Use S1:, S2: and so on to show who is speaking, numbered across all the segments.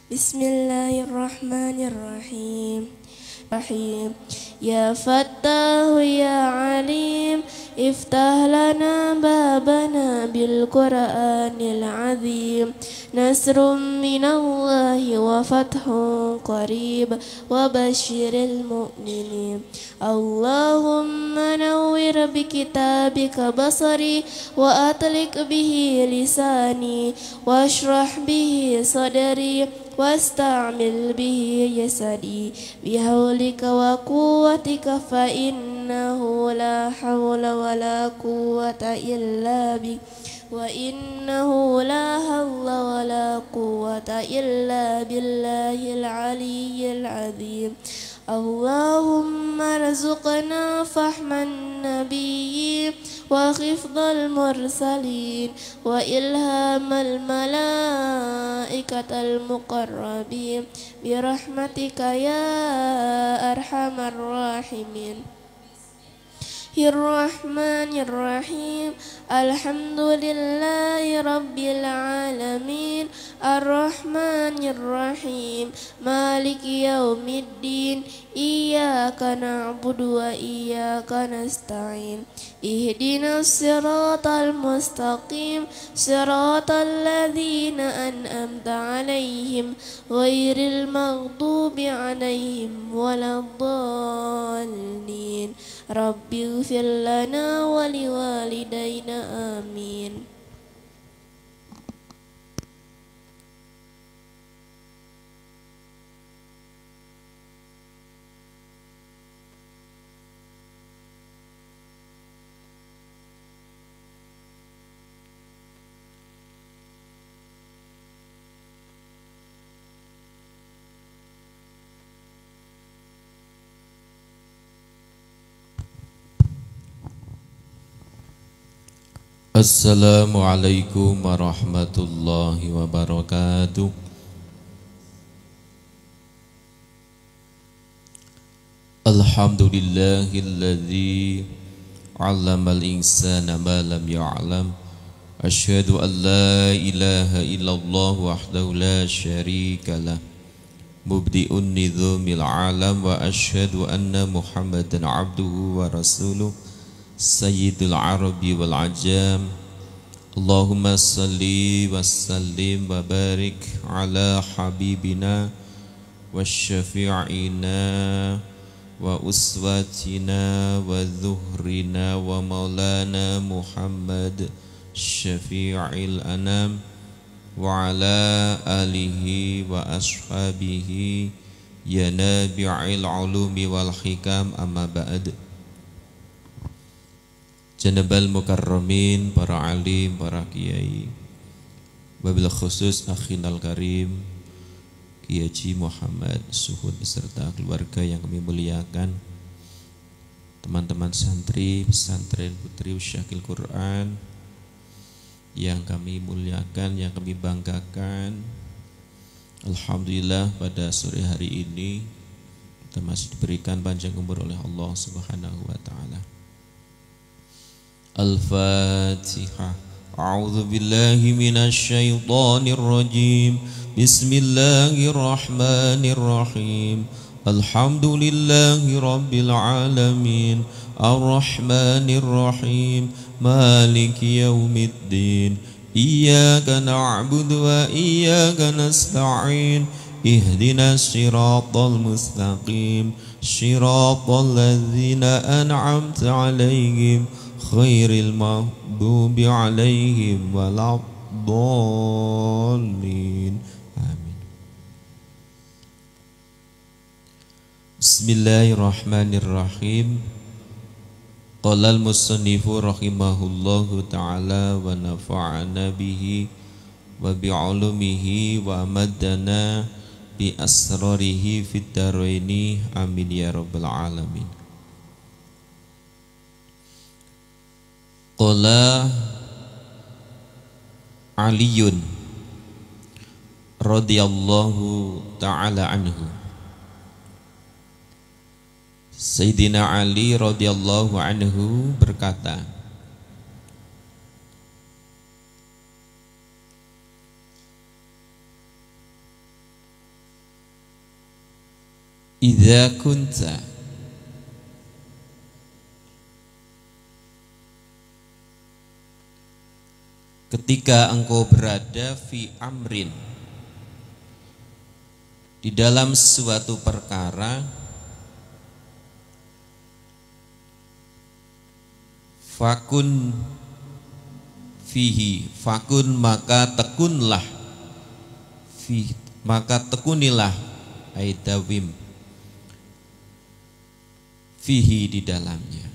S1: Bismillahirrahmanirrahim. Ya Fattahu ya Alim, iftah lana babana bil Qur'anil azim. Nasrum minallahi wa fathun qarib wa basyiril mu'minin. Allahumma nawwir bi kitabika basari wa atlik bihi lisani wa ashrah bihi sadri wasta'mil bihi jasadi bihaulika wa quwwatika fa innahu la hawla wa la quwwata illa bik wa innahu la hawla wa la quwwata illa billahil aliyyil azim. Allahumma rzuqna fahman nabiyyin wa khifdal mursalin wa ilhamal malaikatal muqarrabin birahmatika ya arhamar rahimin. Bismillahirrahmanirrahim. Alhamdulillahi rabbil alamin. Ar-Rahmanir-Rahim. Maliki yaumiddin. Iyyaka na'budu wa iyyaka nasta'in. Ihdinas siratal mustaqim. Siratal ladzina an'amta 'alaihim ghairil maghdubi 'alaihim waladdallin. Rabbighfir lana wa liwalidayna amin.
S2: Assalamualaikum warahmatullahi wabarakatuh. Alhamdulillahilladzi 'allamal insana ma lam ya'lam. Asyhadu an la ilaha illallah wahdahu la syarikalah. Mubdi'un nizamil alam wa asyhadu anna Muhammadan 'abduhu wa rasuluh. Sayyidul Arabi wal Ajam. Allahumma salli wa sallim wa barik ala habibina wa syafi'ina wa uswatina wa zuhrina wa maulana Muhammad syafi'il anam wa ala alihi wa ashabihi ya nabi'il ulumi wal hikam, amma ba'd. Janabal mukarramin, para alim, para kiai, wabil khusus akhinal karim Kiai Haji Muhammad Suhud beserta keluarga yang kami muliakan, teman-teman santri pesantren Putri Usyakil Quran yang kami muliakan, yang kami banggakan. Alhamdulillah pada sore hari ini kita masih diberikan panjang umur oleh Allah Subhanahu wa taala. Al-Fatihah. A'udzu billahi minasy syaithanir rajim. Bismillahirrahmanirrahim. Alhamdulillahi rabbil alamin. Ar-Rahmanir Rahim. Maliki yaumiddin. Iyyaka na'budu wa iyyaka nasta'in. Ihdinas siratal mustaqim. Siratal ladzina an'amta 'alaihim khairil maghdubi 'alaihim waladdallin. Amin. Bismillahirrahmanirrahim. Qala al-musannifu rahimahullahu ta'ala wa nafa'ana bihi wa bi'ulumihi wa amaddana bi asrarihi fid daraini. Amin ya rabbal alamin. Qala Aliyun radhiyallahu ta'ala anhu. Sayyidina Ali radhiyallahu anhu berkata, idza kunta ketika engkau berada fi amrin di dalam suatu perkara, fakun fihi, fakun maka tekunlah, fi maka tekunilah, aidawim fihi di dalamnya.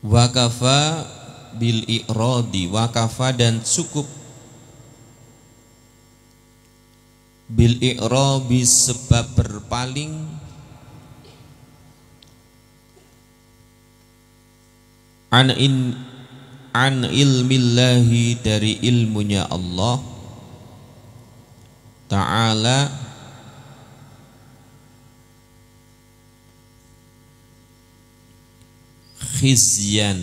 S2: Wakafa bil i'radi, wakafa dan cukup, bil i'rabi sebab berpaling, an ilmillahi dari ilmunya Allah Ta'ala, khizyan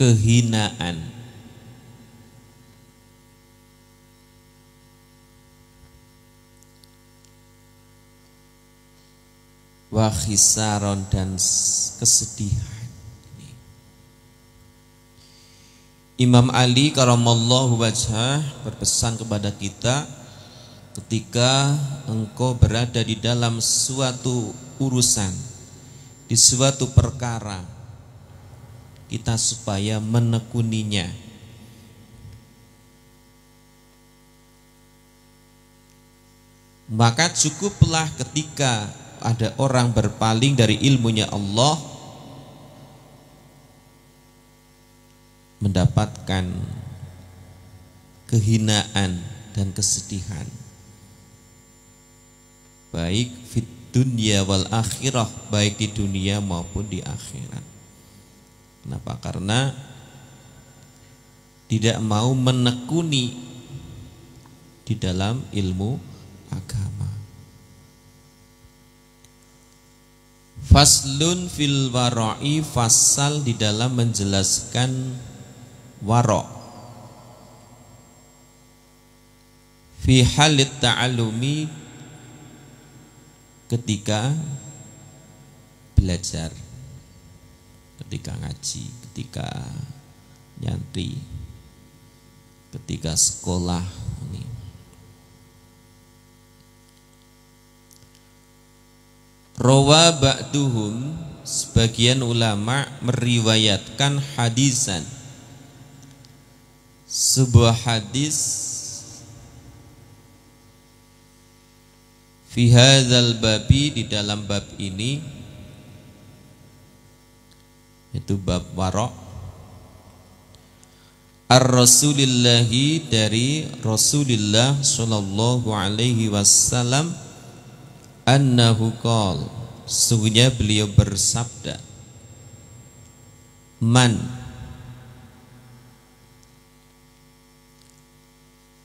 S2: kehinaan. Wa khisaron dan kesedihan. Imam Ali karamallahu wajhah berpesan kepada kita, ketika engkau berada di dalam suatu urusan, di suatu perkara, kita supaya menekuninya. Maka cukuplah ketika ada orang berpaling dari ilmunya Allah, mendapatkan kehinaan dan kesedihan, baik fit dunya wal akhirah, baik di dunia maupun di akhirat. Kenapa? Karena tidak mau menekuni di dalam ilmu agama. Faslun fil wara'i, fasal di dalam menjelaskan wara'. Fi halit ta'alumi, ketika belajar, ketika ngaji, ketika nyantri, ketika sekolah ini. Rawa ba'duhum, sebagian ulama meriwayatkan hadisan, sebuah hadis, fi hadzal babi, di dalam bab ini, itu bab wara', ar-rasulillahi, dari Rasulullah sallallahu alaihi wasallam, annahu qol, sesungguhnya beliau bersabda, man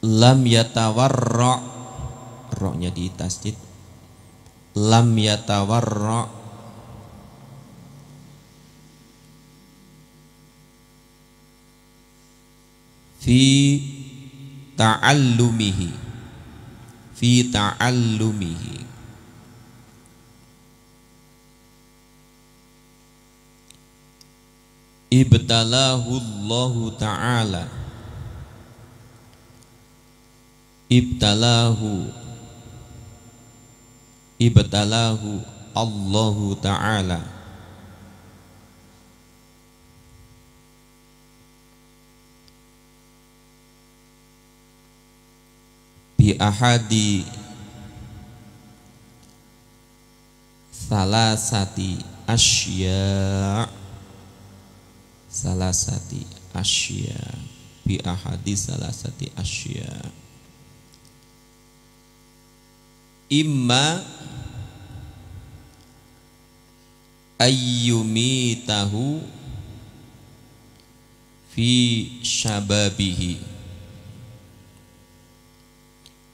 S2: lam yatawarra', ra-nya di tasdid, lam yatawarra' fi ta'allumihi, fi ta'allumihi, ibtalahu Allahu ta'ala, ibtalahu Allahu ta'ala bi ahadi salasati asya, salasati asya, bi ahadi salasati asya, imma ayyumitahu fi syababihi,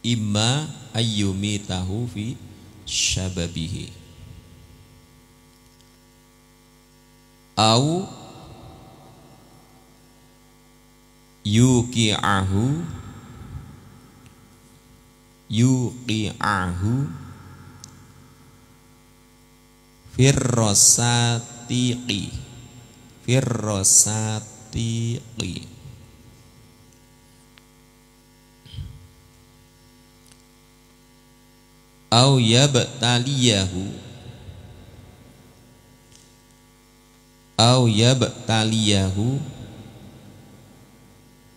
S2: imma ayyumitahu fi syababihi, au yuqi'ahu firrosatiqi au yabtaliyahu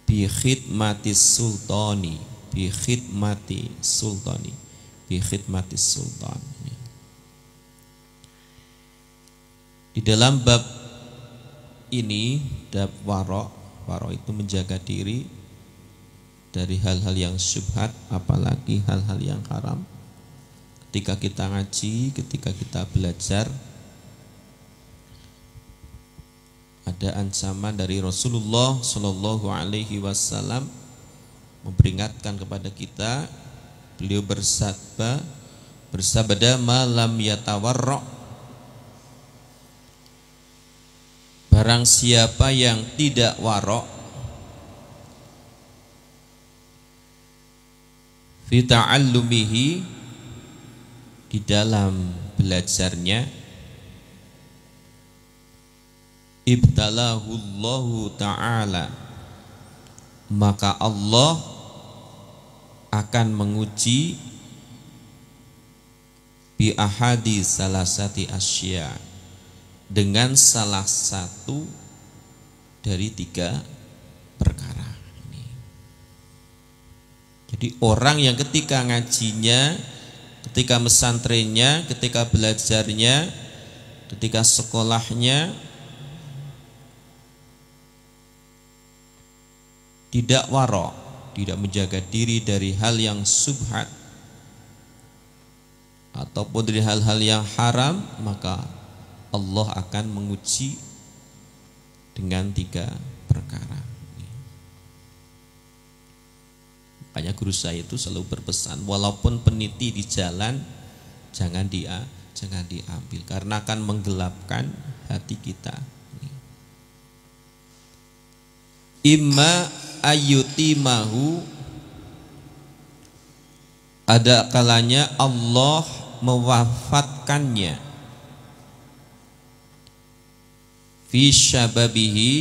S2: bi khidmatis sultan. Di dalam bab ini, bab waro itu menjaga diri dari hal-hal yang syubhat, apalagi hal-hal yang haram. Ketika kita ngaji, ketika kita belajar, ada ancaman dari Rasulullah Shallallahu Alaihi Wasallam memperingatkan kepada kita. Beliau bersabda malam yatawarra, barang siapa yang tidak warok fi ta'allumihi, di dalam belajarnya, ibtalahullahu ta'ala, maka Allah akan menguji bi ahadi salasati asya, dengan salah satu dari 3 perkara ini. Jadi orang yang ketika ngajinya, ketika mesantrennya, ketika belajarnya, ketika sekolahnya tidak warok, tidak menjaga diri dari hal yang subhat ataupun dari hal-hal yang haram, maka Allah akan menguji dengan 3 perkara. Makanya guru saya itu selalu berpesan, walaupun peniti di jalan jangan diambil, karena akan menggelapkan hati kita. Imma ayyutimahu, ada kalanya Allah mewafatkannya, fi syababihi,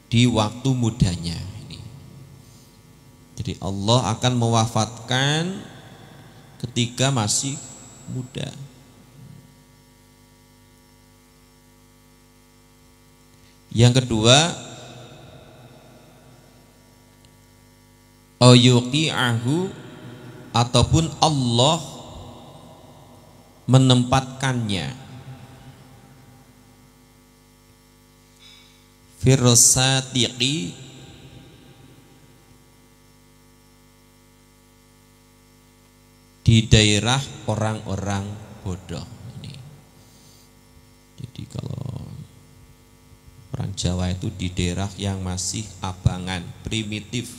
S2: di waktu mudanya. Jadi Allah akan mewafatkan ketika masih muda. Yang kedua, ayuqi'ahu, ataupun Allah menempatkannya, firrosatiqi, di daerah orang-orang bodoh. Jadi kalau orang Jawa itu di daerah yang masih abangan, primitif.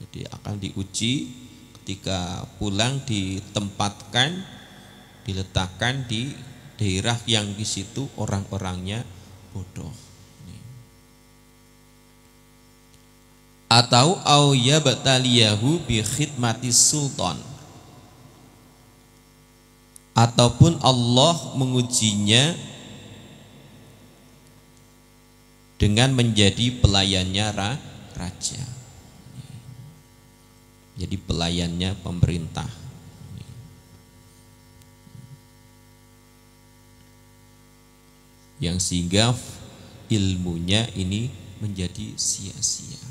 S2: Jadi akan diuji ketika pulang, ditempatkan, diletakkan di daerah yang di situ orang-orangnya bodoh. Atau au yabtaliyahu bi khidmati sultan, ataupun Allah mengujinya dengan menjadi pelayannya raja, jadi pelayannya pemerintah. Yang sehingga ilmunya ini menjadi sia-sia.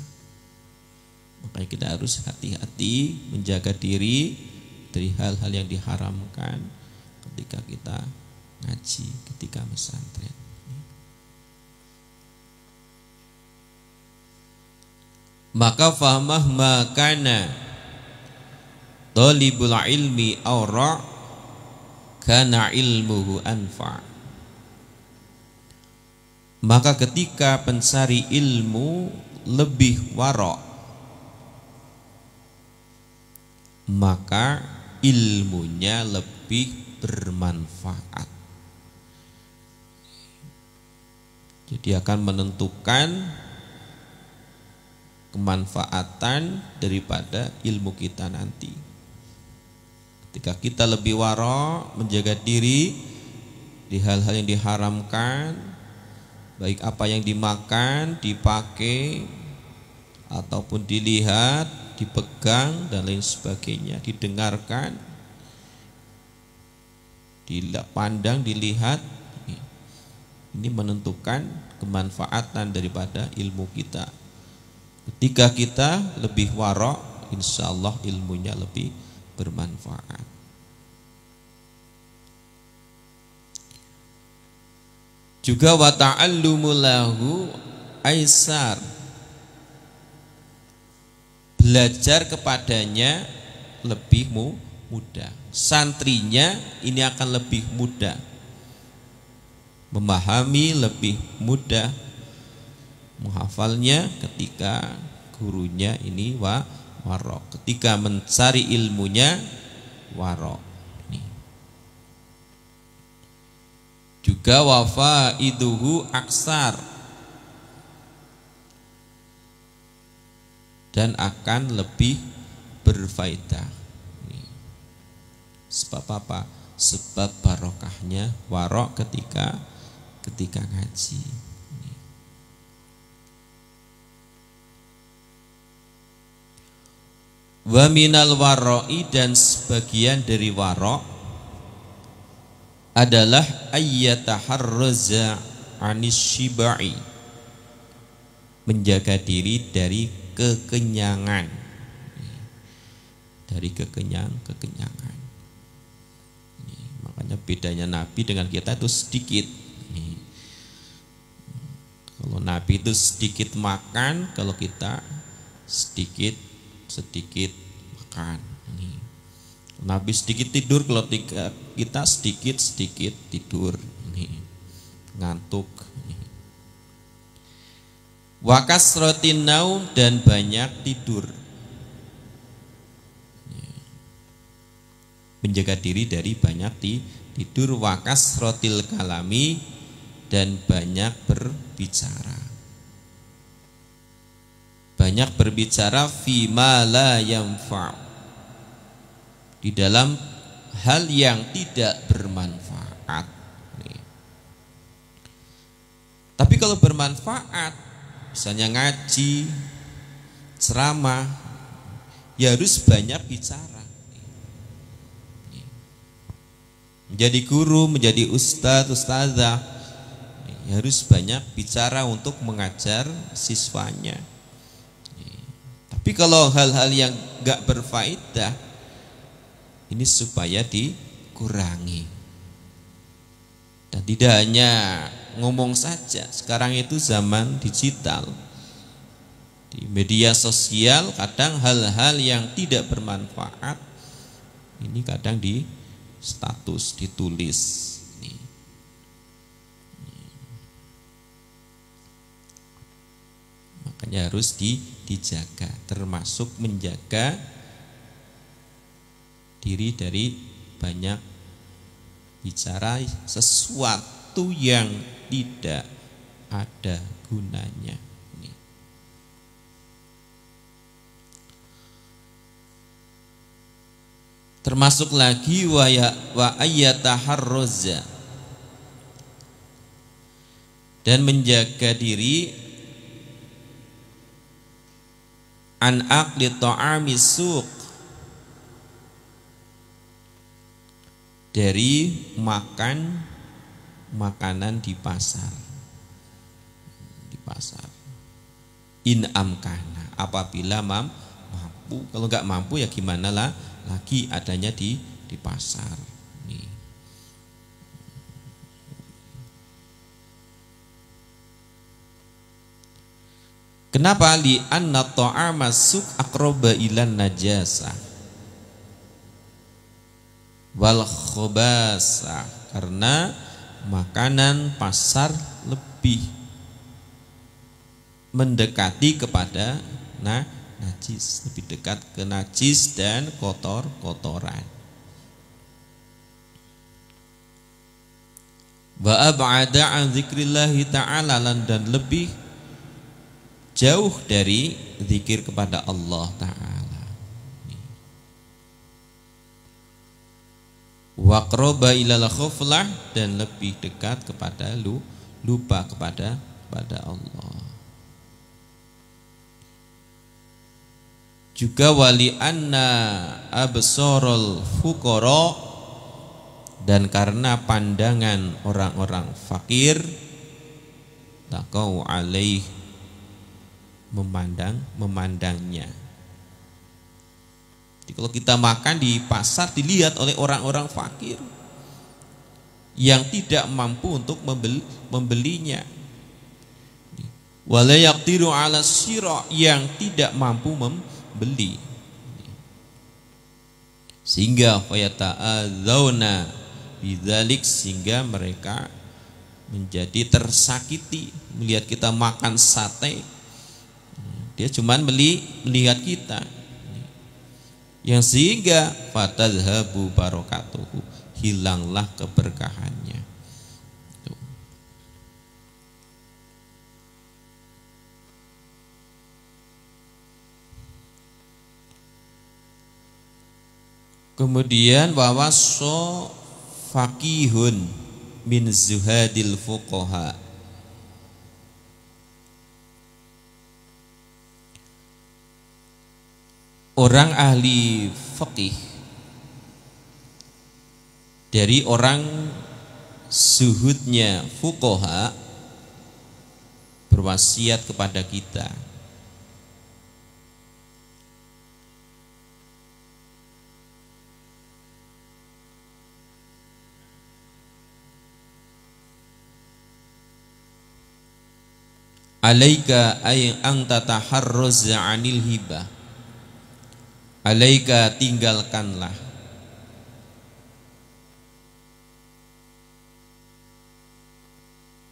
S2: Makanya kita harus hati-hati menjaga diri dari hal-hal yang diharamkan ketika kita ngaji, ketika pesantren. maka famah makana talibul ilmi awra kana ilmuhu anfa. Maka ketika pencari ilmu lebih warok, maka ilmunya lebih bermanfaat. Jadi akan menentukan kemanfaatan daripada ilmu kita nanti. Ketika kita lebih warok, menjaga diri di hal-hal yang diharamkan, baik apa yang dimakan, dipakai, ataupun dilihat, dipegang dan lain sebagainya, didengarkan, dipandang, dilihat, ini menentukan kemanfaatan daripada ilmu kita. Ketika kita lebih warok, insya Allah ilmunya lebih bermanfaat. Juga wa ta'allumu lahu aisar, belajar kepadanya lebih mudah. Santrinya ini akan lebih mudah, memahami lebih mudah, menghafalnya ketika gurunya ini warok, ketika mencari ilmunya warok. Juga wafaiduhu aksar, dan akan lebih berfaedah. Sebab apa? Sebab barokahnya warok ketika ngaji. Wa minal waroi, dan sebagian dari warok adalah ayyataharraza anis shibai, menjaga diri dari kekenyangan, dari kekenyangan. Makanya bedanya Nabi dengan kita itu sedikit. Kalau Nabi itu sedikit makan, kalau kita sedikit makan. Nabi sedikit tidur, kalau kita sedikit tidur, ngantuk. Wa kasratin naum, dan banyak tidur. Menjaga diri dari banyak tidur. Wa kasratil kalami, dan banyak berbicara. Banyak berbicara fima la yanfa', di dalam hal yang tidak bermanfaat. Tapi kalau bermanfaat, misalnya ngaji, ceramah, ya harus banyak bicara. Menjadi guru, menjadi ustadz, ustadzah, ya harus banyak bicara untuk mengajar siswanya. Tapi kalau hal-hal yang gak berfaedah, ini supaya dikurangi. Dan tidak hanya ngomong saja. Sekarang itu zaman digital. Di media sosial kadang hal-hal yang tidak bermanfaat ini kadang di status, ditulis. Makanya harus dijaga, termasuk menjaga diri dari banyak bicara sesuatu yang tidak ada gunanya. Termasuk lagi wa ayyataharraza, dan menjaga diri an aqli ta'ami suq, dari makan makanan di pasar. In amkana, apabila mampu. Kalau nggak mampu ya gimana lagi, adanya di pasar. Nih. Kenapa? Li anna ta'ama suk aqraba ilan najasa wal khobasa, karena makanan pasar lebih mendekati kepada najis, lebih dekat ke najis dan kotoran. Wa ab'ada an zikrillahi ta'ala, dan lebih jauh dari zikir kepada Allah Ta'ala. Wa qraba ilal khuflah, dan lebih dekat kepada lupa kepada Allah. Juga wali anna absarul fuqara, dan karena pandangan orang-orang fakir taqau alaih, memandangnya. Jadi kalau kita makan di pasar dilihat oleh orang-orang fakir yang tidak mampu untuk membelinya. Wala yaqdiru ala syira, yang tidak mampu membeli. Sehingga fayata'adzawna bidzalik, sehingga mereka menjadi tersakiti melihat kita makan sate. Dia cuman melihat kita, yang sehingga fatadhabu barakatuhu, hilanglah keberkahannya. Kemudian wawaso faqihun min zuhadil fuqaha, orang ahli fikih dari orang zuhudnya fuqaha berwasiat kepada kita alaika ay ang tataharruz 'anil hibah, alaika tinggalkanlah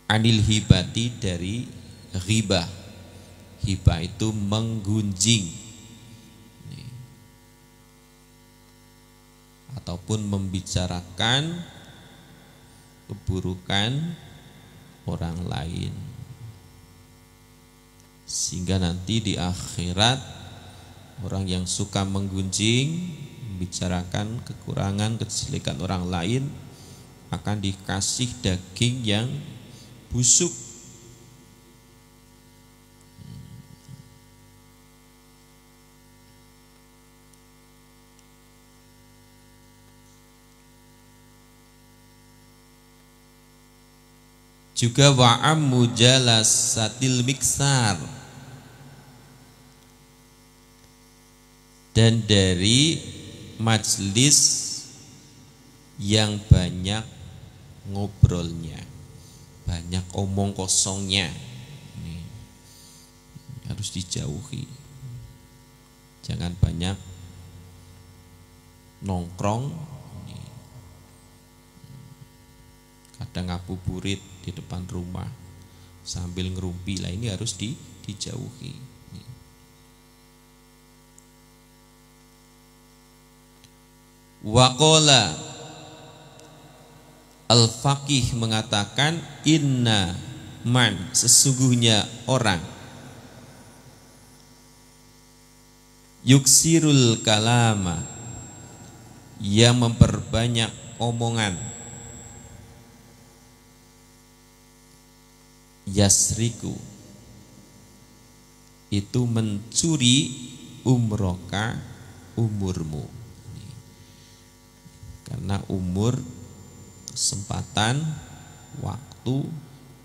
S2: anil hibati, dari ghibah. Hibah itu menggunjing ataupun membicarakan keburukan orang lain, sehingga nanti di akhirat orang yang suka menggunjing, membicarakan kekurangan, kejelekan orang lain akan dikasih daging yang busuk. Juga wa'am mujalasatil miksar, dan dari majlis yang banyak ngobrolnya, banyak omong kosongnya, ini harus dijauhi. Jangan banyak nongkrong, kadang ngabuburit di depan rumah sambil ngerumpi, lah ini harus dijauhi. Waqala al-faqih mengatakan inna man, sesungguhnya orang yuksirul kalama, yang memperbanyak omongan, yasriku, itu mencuri umroka, umurmu. Karena umur, kesempatan, waktu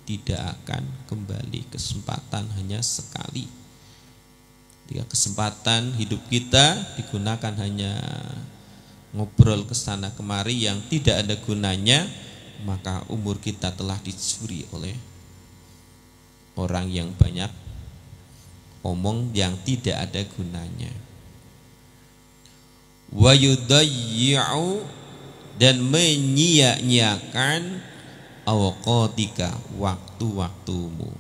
S2: tidak akan kembali. Kesempatan hanya sekali. Jika kesempatan hidup kita digunakan hanya ngobrol kesana kemari yang tidak ada gunanya, maka umur kita telah dicuri oleh orang yang banyak omong yang tidak ada gunanya. Wa yudayyi'u, dan menyia-nyiakan awqatika, waktu-waktumu.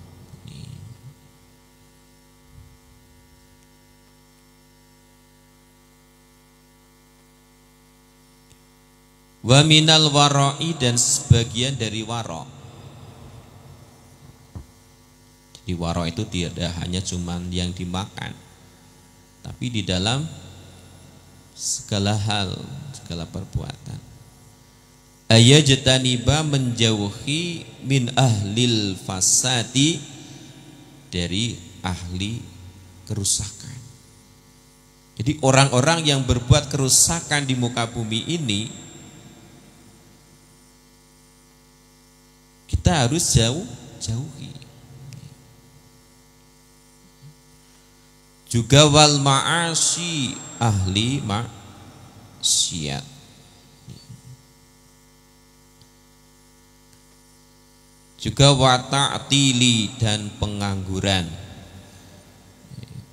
S2: Wa minal wara'i, dan sebagian dari wara'. Jadi wara' itu tidak hanya cuman yang dimakan, tapi di dalam segala hal, segala perbuatan. Ayajtaniba, menjauhi min ahlil fasadi, dari ahli kerusakan. Jadi orang-orang yang berbuat kerusakan di muka bumi ini, kita harus jauhi. Juga wal ma'asi, ahli maksiat. Juga wa ta'tili, dan pengangguran.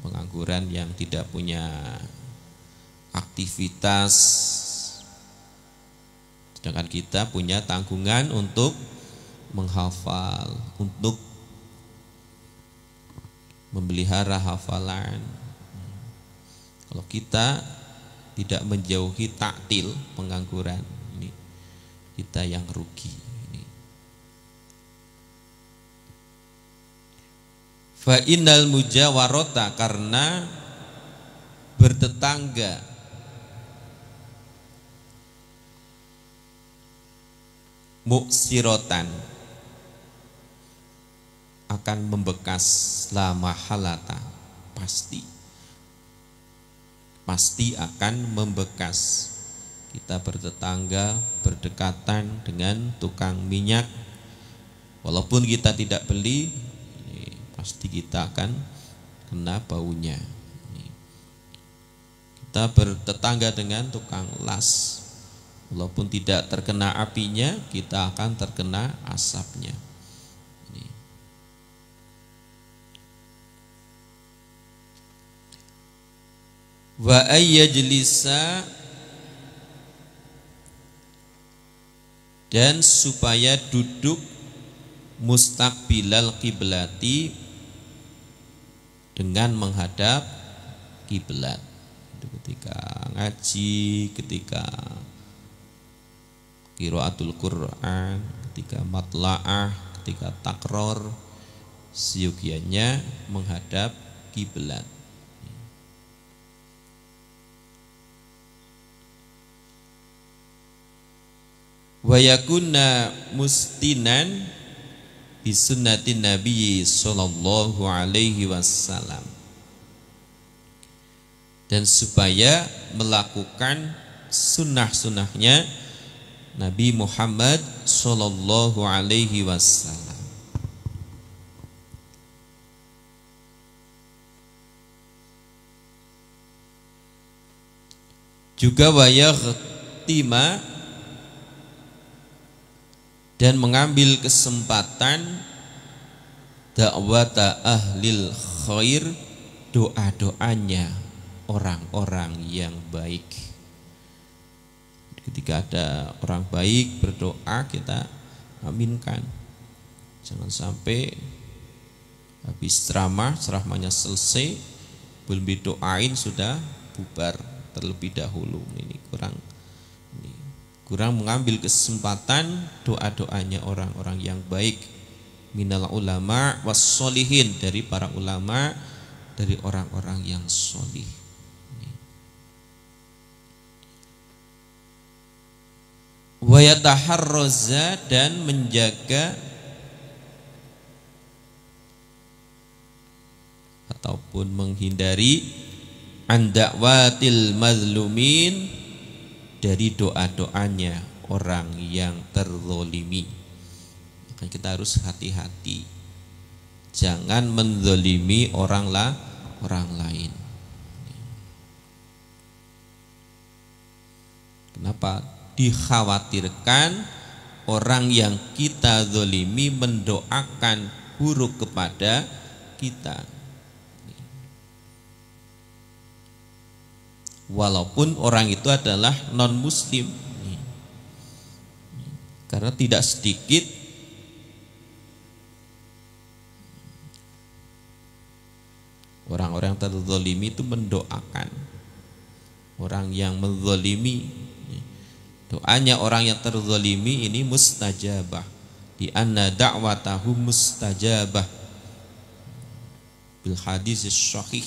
S2: Pengangguran yang tidak punya aktivitas, sedangkan kita punya tanggungan untuk menghafal, untuk memelihara hafalan. Kalau kita tidak menjauhi taktil, pengangguran, ini kita yang rugi. Fa innal mujawarata, karena bertetangga, muksirotan, akan membekas, la mahalata, pasti akan membekas. Kita bertetangga, berdekatan dengan tukang minyak, walaupun kita tidak beli, pasti kita akan kena baunya. Kita bertetangga dengan tukang las, walaupun tidak terkena apinya, kita akan terkena asapnya. Wa ayyajlisa, dan supaya duduk mustaqbilal kiblati, dengan menghadap kiblat. Ketika ngaji, ketika qiraatul Quran, ketika matla'ah, ketika takror, seyogianya menghadap kiblat. Wa yakunna mustinan bi sunnatin Nabi sallallahu alaihi wasallam, dan supaya melakukan sunnah-sunnahnya Nabi Muhammad sallallahu alaihi wasallam. Juga wa yaghtima, dan mengambil kesempatan dakwata ahlil khair, doa-doanya orang-orang yang baik. Ketika ada orang baik berdoa, kita aminkan. Jangan sampai habis ceramahnya selesai, belum didoain sudah bubar terlebih dahulu. Ini kurang mengambil kesempatan doa-doanya orang-orang yang baik, minal ulama was solihin, dari para ulama, dari orang-orang yang solih. Wa yataharraza, dan menjaga ataupun menghindari an da'watil mazlumin, dari doa-doanya orang yang terzolimi. Maka kita harus hati-hati, jangan menzolimi orang lain. Kenapa? Dikhawatirkan orang yang kita zolimi mendoakan buruk kepada kita. walaupun orang itu adalah non muslim. Karena tidak sedikit orang-orang terzalimi itu mendoakan orang yang menzalimi. Doanya orang yang terzalimi ini mustajabah, di anna da'watahu mustajabah bil hadis sahih.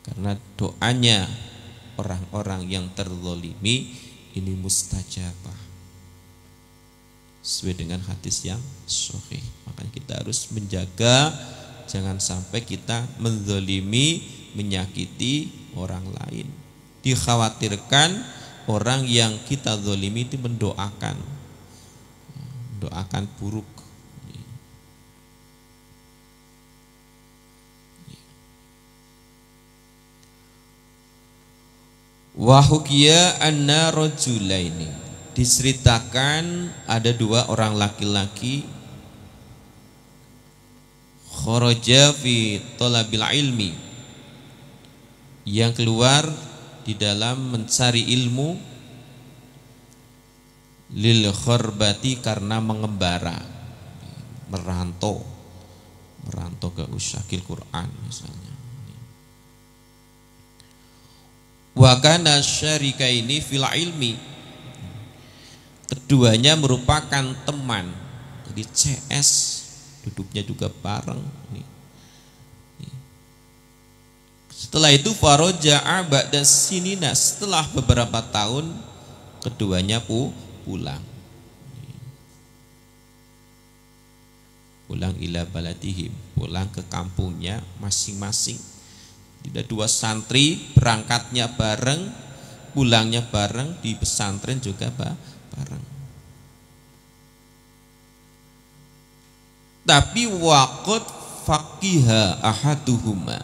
S2: Karena doanya orang-orang yang terzalimi ini mustajabah sesuai dengan hadis yang sahih. Makanya kita harus menjaga jangan sampai kita menzalimi, menyakiti orang lain. Dikhawatirkan orang yang kita zalimi itu mendoakan buruk. Wa hukiya anna rajulaini, diceritakan ada dua orang laki-laki kharaja fi talabil ilmi, yang keluar di dalam mencari ilmu, lil kharbati karena mengembara, merantau ke usyakil Quran misalnya. Wa kana syarikaini fil ilmi, keduanya merupakan teman, jadi CS, duduknya juga bareng. Setelah itu faraja'a ba'da sinina, setelah beberapa tahun keduanya pulang ila baladihim, pulang ke kampungnya masing-masing. Tidak dua santri berangkatnya bareng, pulangnya bareng, di pesantren juga bareng. Tapi waqad faqiha ahaduhuma,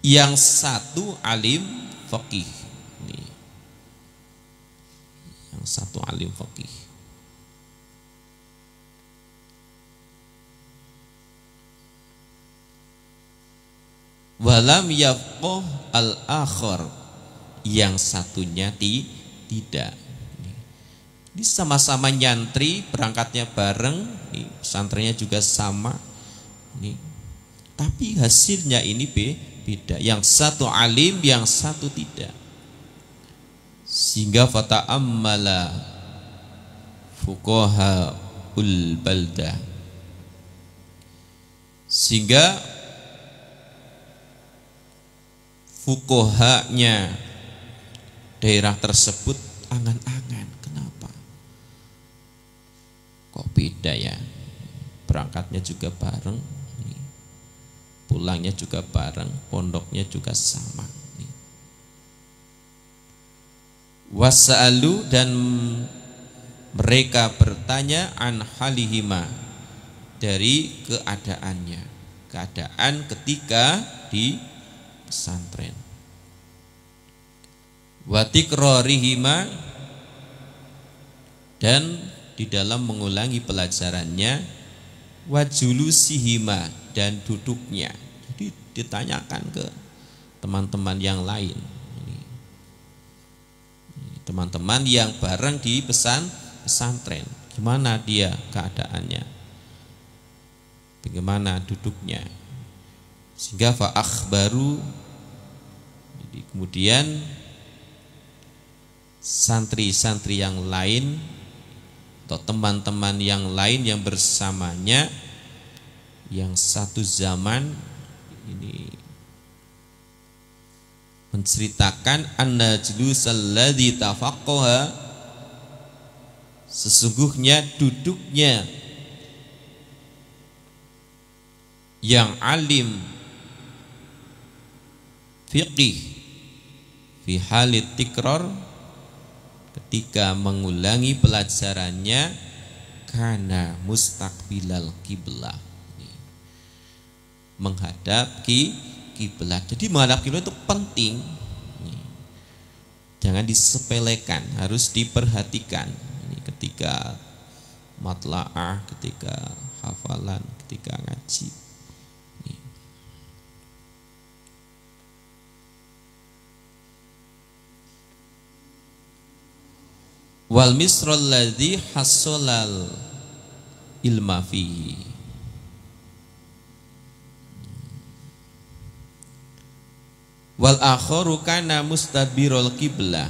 S2: yang satu alim faqih. Yang satu alim faqih. Walam yafqah al-akhar, yang satunya tidak. Ini sama-sama nyantri, berangkatnya bareng, pesantrennya juga sama. Tapi hasilnya ini beda. Yang satu alim, yang satu tidak. Sehingga fata'ammala fuqaha ul baldah, sehingga fuqahanya daerah tersebut angan-angan, kenapa kok beda ya, berangkatnya juga bareng, pulangnya juga bareng, pondoknya juga sama. Wasa'alu, dan mereka bertanya an halihima, dari keadaan ketika di pesantren. Wa tikrarihima, dan di dalam mengulangi pelajarannya. Wa julusihima, dan duduknya. Jadi ditanyakan ke teman-teman yang lain, teman-teman yang bareng di pesantren, gimana dia keadaannya, bagaimana duduknya. Sehingga fa akhbaru, jadi kemudian santri-santri yang lain atau teman-teman yang lain yang bersamanya, yang satu zaman ini, menceritakan anna julusal ladzi tafaqqaha, sesungguhnya duduknya yang alim fiqih fi halit tikrar, ketika mengulangi pelajarannya, kana mustaqbilal kiblah, menghadap kiblat. Jadi menghadap kiblat itu penting, jangan disepelekan, harus diperhatikan. Ini ketika matla'ah, ketika hafalan, ketika ngaji. wal misral ladzi hasolal ilma fihi. Wal akharu kana mustadbirul qiblah.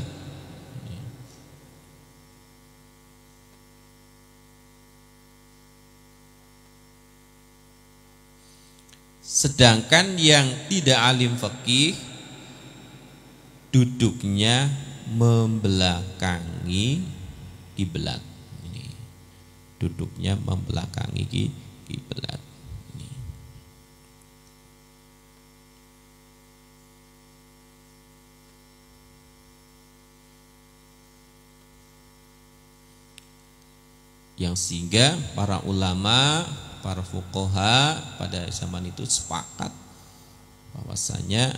S2: Sedangkan yang tidak alim fikih duduknya membelakangi kiblat. Ini duduknya membelakangi kiblat. Yang sehingga para ulama, para fuqaha pada zaman itu sepakat bahwasanya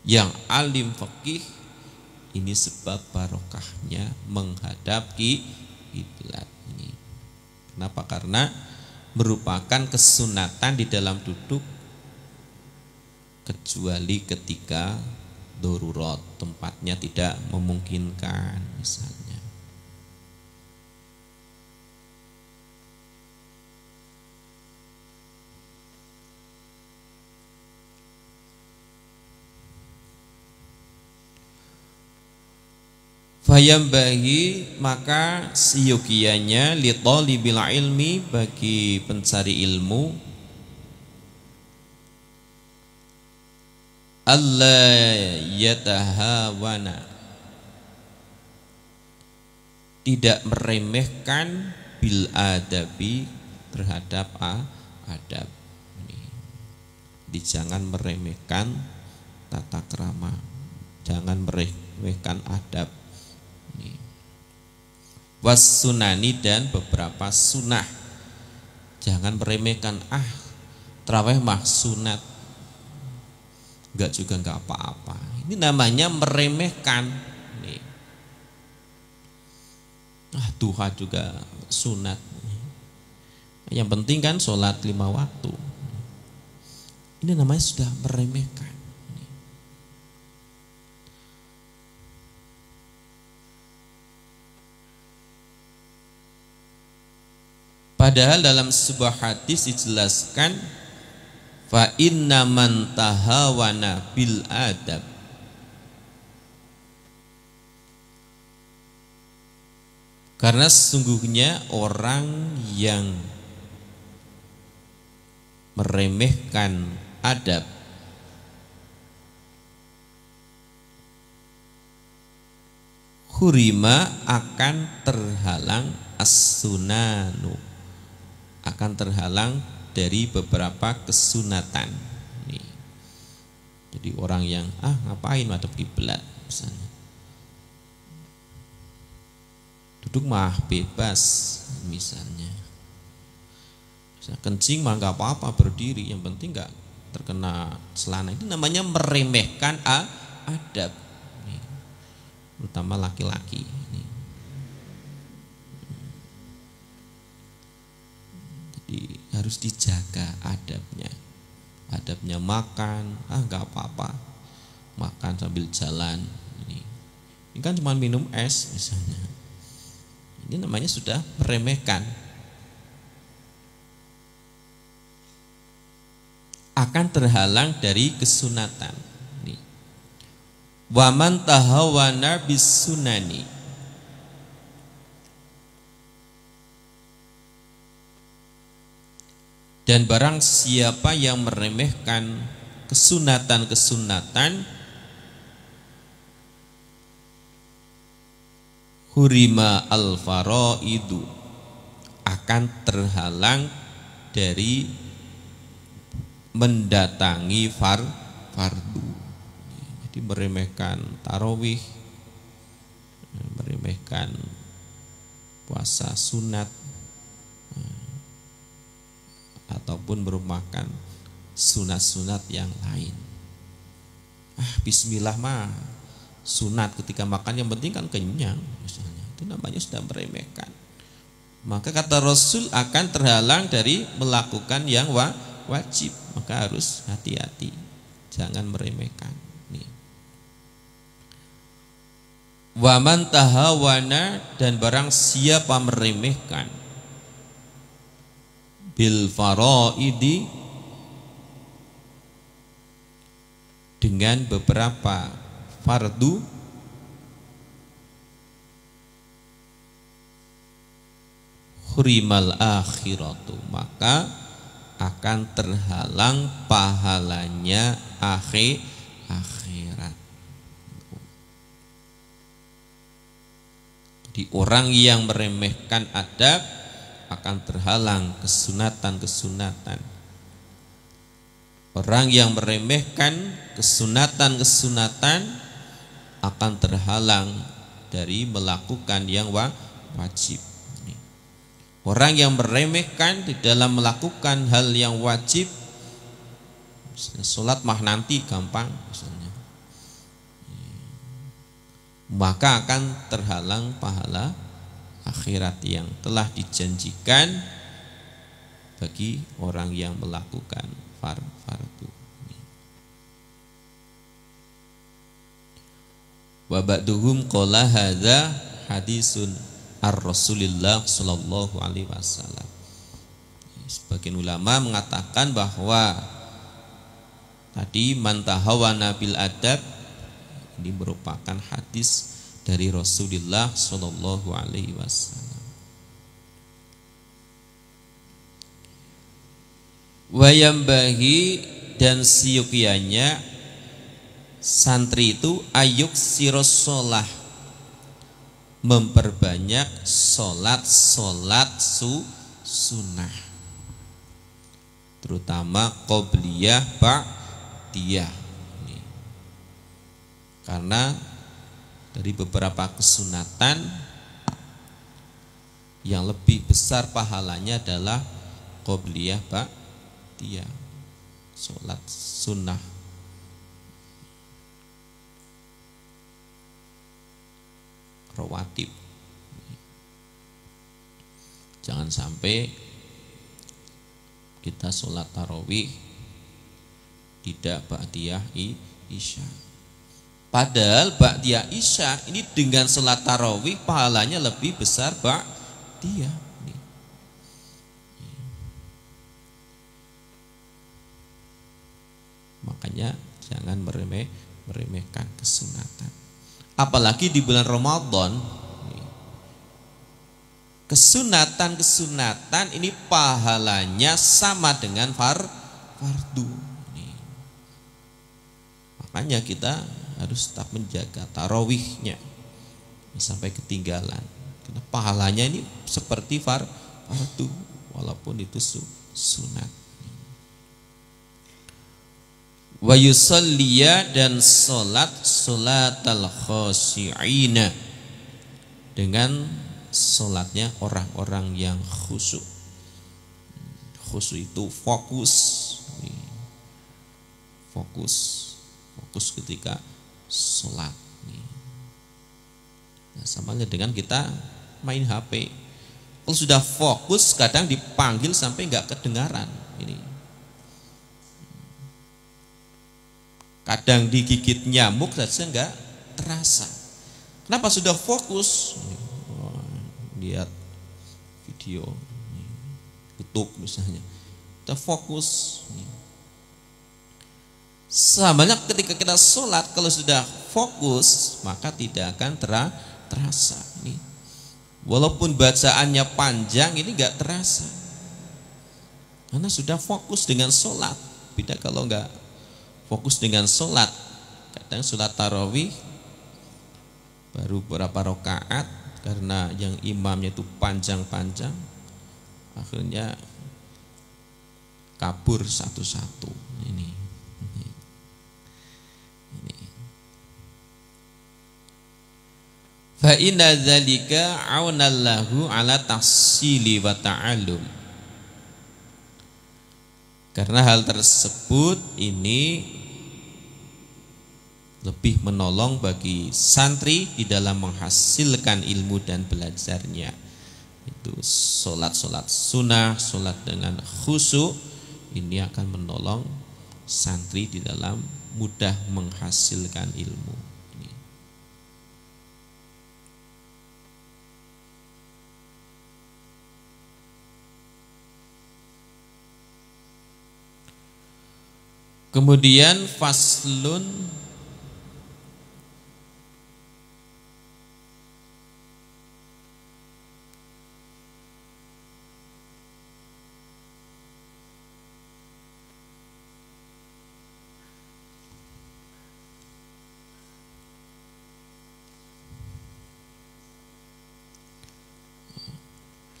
S2: yang alim fikih ini sebab barokahnya menghadap kiblat ini. Kenapa? Karena merupakan kesunatan di dalam duduk kecuali ketika darurat, tempatnya tidak memungkinkan misalnya. Fayambahi, maka siyogianya li talibil ilmi, bagi pencari ilmu, alla yatahawana, tidak meremehkan bil adabi, terhadap adab. Jadi jangan meremehkan tata krama, jangan meremehkan adab. Was sunani, dan beberapa sunnah, jangan meremehkan. Tarawih mah sunat, enggak juga enggak apa-apa. Ini namanya meremehkan. Duha juga sunat. Yang penting kan sholat 5 waktu. Ini namanya sudah meremehkan. Padahal dalam sebuah hadis dijelaskan, fa inna man tahawana bil adab, karena sesungguhnya orang yang meremehkan adab, hurima, akan terhalang as-sunanu, akan terhalang dari beberapa kesunatan. Nih. Jadi orang yang ngapain madhep kiblat misalnya, duduk mah bebas misalnya, kencing mah nggak apa-apa berdiri, yang penting nggak terkena celana. Itu namanya meremehkan adab, nih. Terutama laki-laki. Harus dijaga adabnya. Adabnya makan, nggak apa-apa, makan sambil jalan. Ini kan cuma minum es misalnya. Ini namanya sudah meremehkan. Akan terhalang dari kesunatan. Wa man tahawana bis sunani, dan barang siapa yang meremehkan kesunatan-kesunatan, hurima al-faraidu, akan terhalang dari mendatangi fardu. Jadi meremehkan tarawih, meremehkan puasa sunat, ataupun merupakan sunat-sunat yang lain. Bismillah mah sunat ketika makan, yang penting kan kenyang misalnya. Itu namanya sudah meremehkan. Maka kata Rasul akan terhalang dari melakukan yang wajib. Maka harus hati-hati, jangan meremehkan. Nih. Waman tahawana, dan barang siapa meremehkan bil faraidi, dengan beberapa fardu, hurimal akhiratu, maka akan terhalang pahalanya akhirat. Di orang yang meremehkan adab akan terhalang kesunatan-kesunatan. Orang yang meremehkan kesunatan-kesunatan akan terhalang dari melakukan yang wajib. Orang yang meremehkan di dalam melakukan hal yang wajib, misalnya sholat mah nanti gampang misalnya, maka akan terhalang pahala akhirat yang telah dijanjikan bagi orang yang melakukan fardu. Wa ba'duhum qala hadza hadisun ar-Rasulillah sallallahu alaihi wasallam. Sebagian ulama mengatakan bahwa tadi man tahawana bil adab ini merupakan hadis dari Rasulullah sallallahu alaihi wasallam. Wayambahi, dan siukianya santri itu ayuk sirosolah, memperbanyak solat sunnah, terutama qobliyah ba'diyah. Karena dari beberapa kesunatan yang lebih besar pahalanya adalah qobliyah ba'diyah, solat sunnah. Rawatib. Jangan sampai kita sholat tarawih tidak ba'diyah isya. Padahal ba'diyah isya ini dengan sholat tarawih pahalanya lebih besar ba'diyah. Makanya jangan meremehkan kesunatan. Apalagi di bulan Ramadan, kesunatan ini pahalanya sama dengan fardu. Makanya kita harus tetap menjaga tarawihnya sampai ketinggalan. Karena pahalanya ini seperti fardu walaupun itu sunat. Wa yusalliya, dan solatal khashi'ina, dengan solatnya orang-orang yang khusyuk. Khusyuk itu fokus ketika solat. Nah, sama dengan kita main HP. Kalau sudah fokus kadang dipanggil sampai nggak kedengaran. Ini kadang digigit nyamuk saja enggak terasa. Kenapa? Sudah fokus. Lihat video YouTube misalnya, kita fokus. Sama ketika kita sholat, kalau sudah fokus maka tidak akan terasa. Walaupun bacaannya panjang ini enggak terasa, karena sudah fokus dengan sholat. Beda kalau enggak fokus dengan sholat. Kadang sholat tarawih baru beberapa rakaat, karena yang imamnya itu panjang-panjang, akhirnya kabur satu-satu. Ini. Fa inna dzalika aunallahu ala tahsili wa ta'allum. Karena hal tersebut ini lebih menolong bagi santri di dalam menghasilkan ilmu dan belajarnya. Itu solat sunnah, solat dengan khusyuk, ini akan menolong santri di dalam mudah menghasilkan ilmu. Kemudian faslun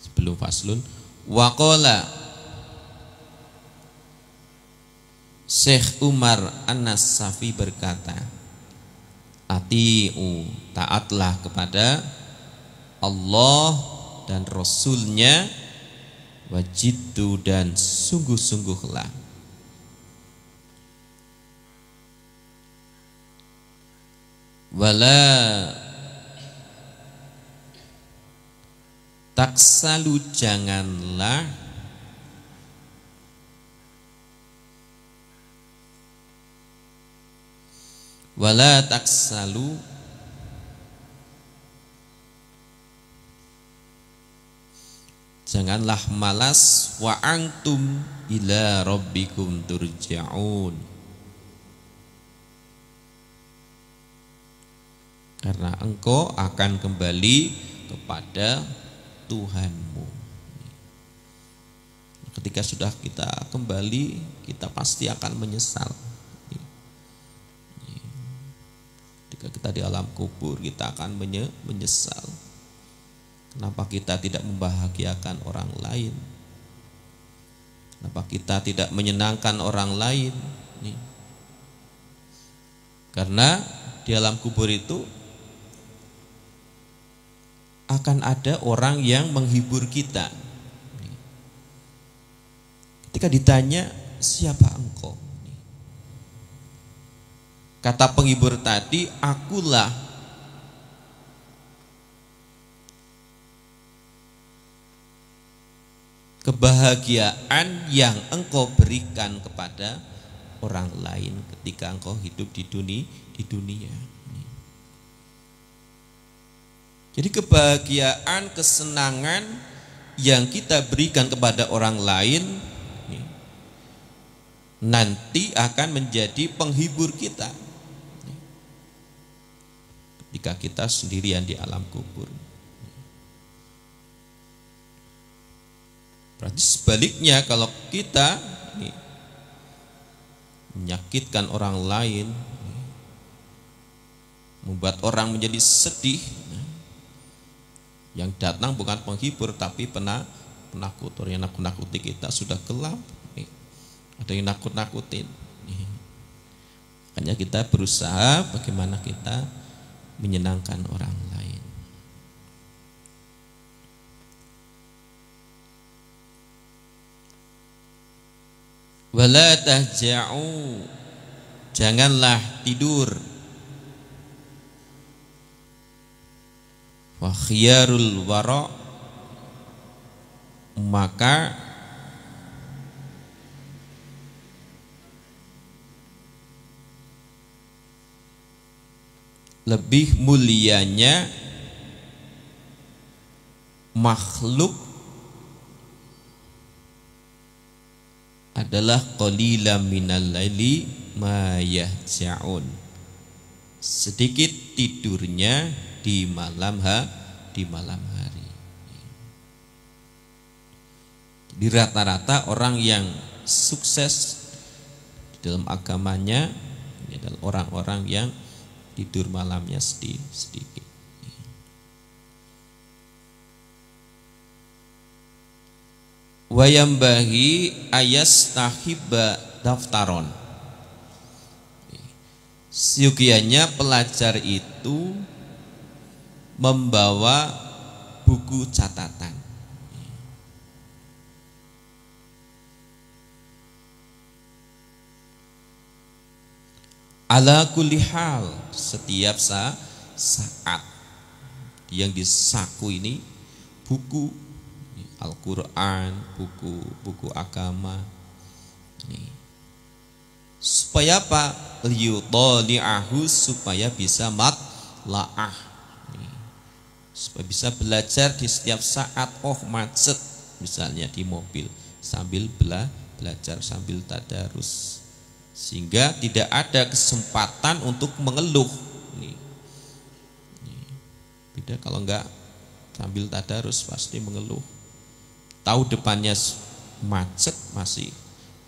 S2: sebelum faslun waqala Syekh Umar An-Nasafi berkata, Ati'u, taatlah kepada Allah dan Rasulnya, wajiddu, dan sungguh-sungguhlah. Wala taksalu, janganlah wala taksalu, janganlah malas, wa antum ila rabbikum turja'un, karena engkau akan kembali kepada Tuhanmu. Ketika sudah kita kembali, kita pasti akan menyesal. Kita di alam kubur kita akan menyesal. Kenapa kita tidak membahagiakan orang lain? Kenapa kita tidak menyenangkan orang lain? Karena di alam kubur itu akan ada orang yang menghibur kita. Ketika ditanya, siapa engkau? Kata penghibur tadi, akulah kebahagiaan yang engkau berikan kepada orang lain ketika engkau hidup di dunia. Jadi kebahagiaan, kesenangan yang kita berikan kepada orang lain nanti akan menjadi penghibur kita ketika kita sendirian di alam kubur. Berarti sebaliknya, kalau kita menyakitkan orang lain, membuat orang menjadi sedih, yang datang bukan penghibur tapi penakutor, yang nakut-nakuti kita. Sudah gelap, ada yang nakut-nakutin. Makanya kita berusaha bagaimana kita menyenangkan orang lain. Wala tahja'u, janganlah tidur. Wa khiyarul wara', maka lebih mulianya makhluk adalah qalila minal laili ma yahja'un, sedikit tidurnya di malam hari. Di rata-rata orang yang sukses di dalam agamanya ini adalah orang-orang yang tidur malamnya sedikit. Wayambahi ayastahibba daftaron, seyogianya pelajar itu membawa buku catatan. Ala kulli hal, setiap saat. Yang di saku ini buku Al-Quran, buku agama. Supaya apa? Liyudhali'ahu, supaya bisa matla'ah, supaya bisa belajar di setiap saat. Oh macet misalnya di mobil, sambil belajar, sambil tadarus. sehingga tidak ada kesempatan untuk mengeluh. Beda kalau enggak sambil tadarus pasti mengeluh. Tahu depannya macet masih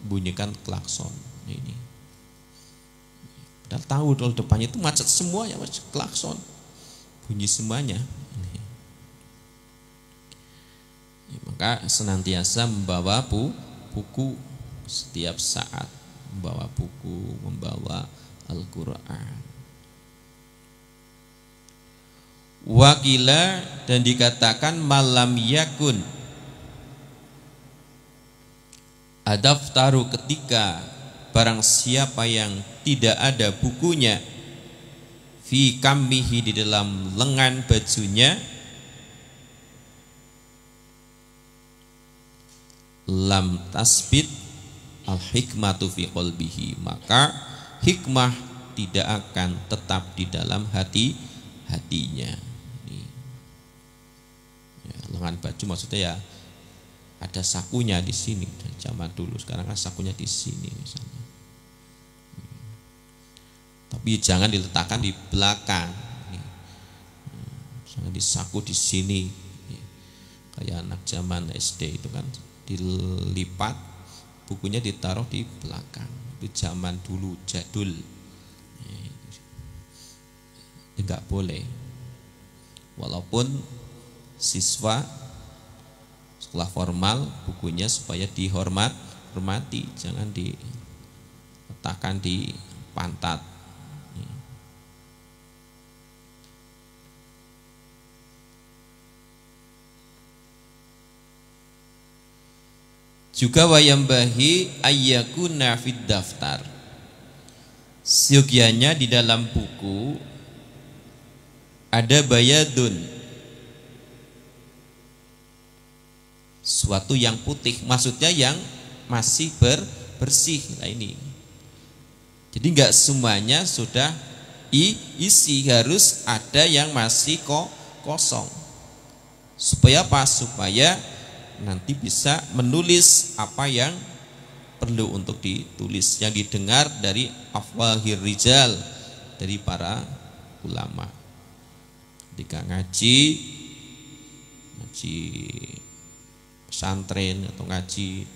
S2: bunyikan klakson. Ini. Padahal tahu kalau depannya itu macet semua ya, klakson bunyi semuanya. Maka senantiasa membawa buku setiap saat, membawa buku, membawa Al-Quran. Wakila, dan dikatakan malam yakun adaftaru, ketika barang siapa yang tidak ada bukunya fi kammihi, di dalam lengan bajunya, lam tasbit al hikmatu fi qalbihi, maka hikmah tidak akan tetap di dalam hatinya. Ya, lengan baju maksudnya ya ada sakunya di sini zaman dulu, sekarang kan sakunya di sini misalnya. Tapi jangan diletakkan di belakang, jangan disaku di sini kayak anak zaman SD itu kan, dilipat bukunya ditaruh di belakang. Itu zaman dulu jadul, enggak boleh. Walaupun siswa sekolah formal bukunya supaya dihormati, jangan diletakkan di pantat. Juga wayambahi ayyakuna fid daftar, siogianya di dalam buku ada bayadun, suatu yang putih, maksudnya yang masih bersih. Nah ini, jadi nggak semuanya sudah isi, harus ada yang masih kosong. Supaya apa? Supaya nanti bisa menulis apa yang perlu untuk ditulis, yang didengar dari afwahir rijal, dari para ulama. Ketika ngaji pesantren atau ngaji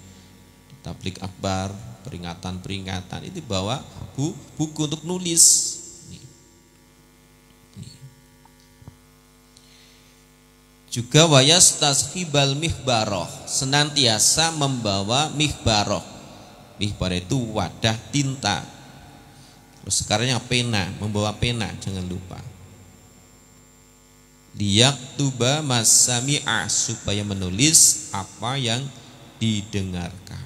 S2: tabligh akbar, peringatan itu bawa buku untuk nulis. Juga wayastashibal mihbaroh, senantiasa membawa mihbaroh. Mihbaroh itu wadah tinta. Terus sekarang yang pena, membawa pena, jangan lupa. Liyaktuba masami'a, supaya menulis apa yang didengarkan.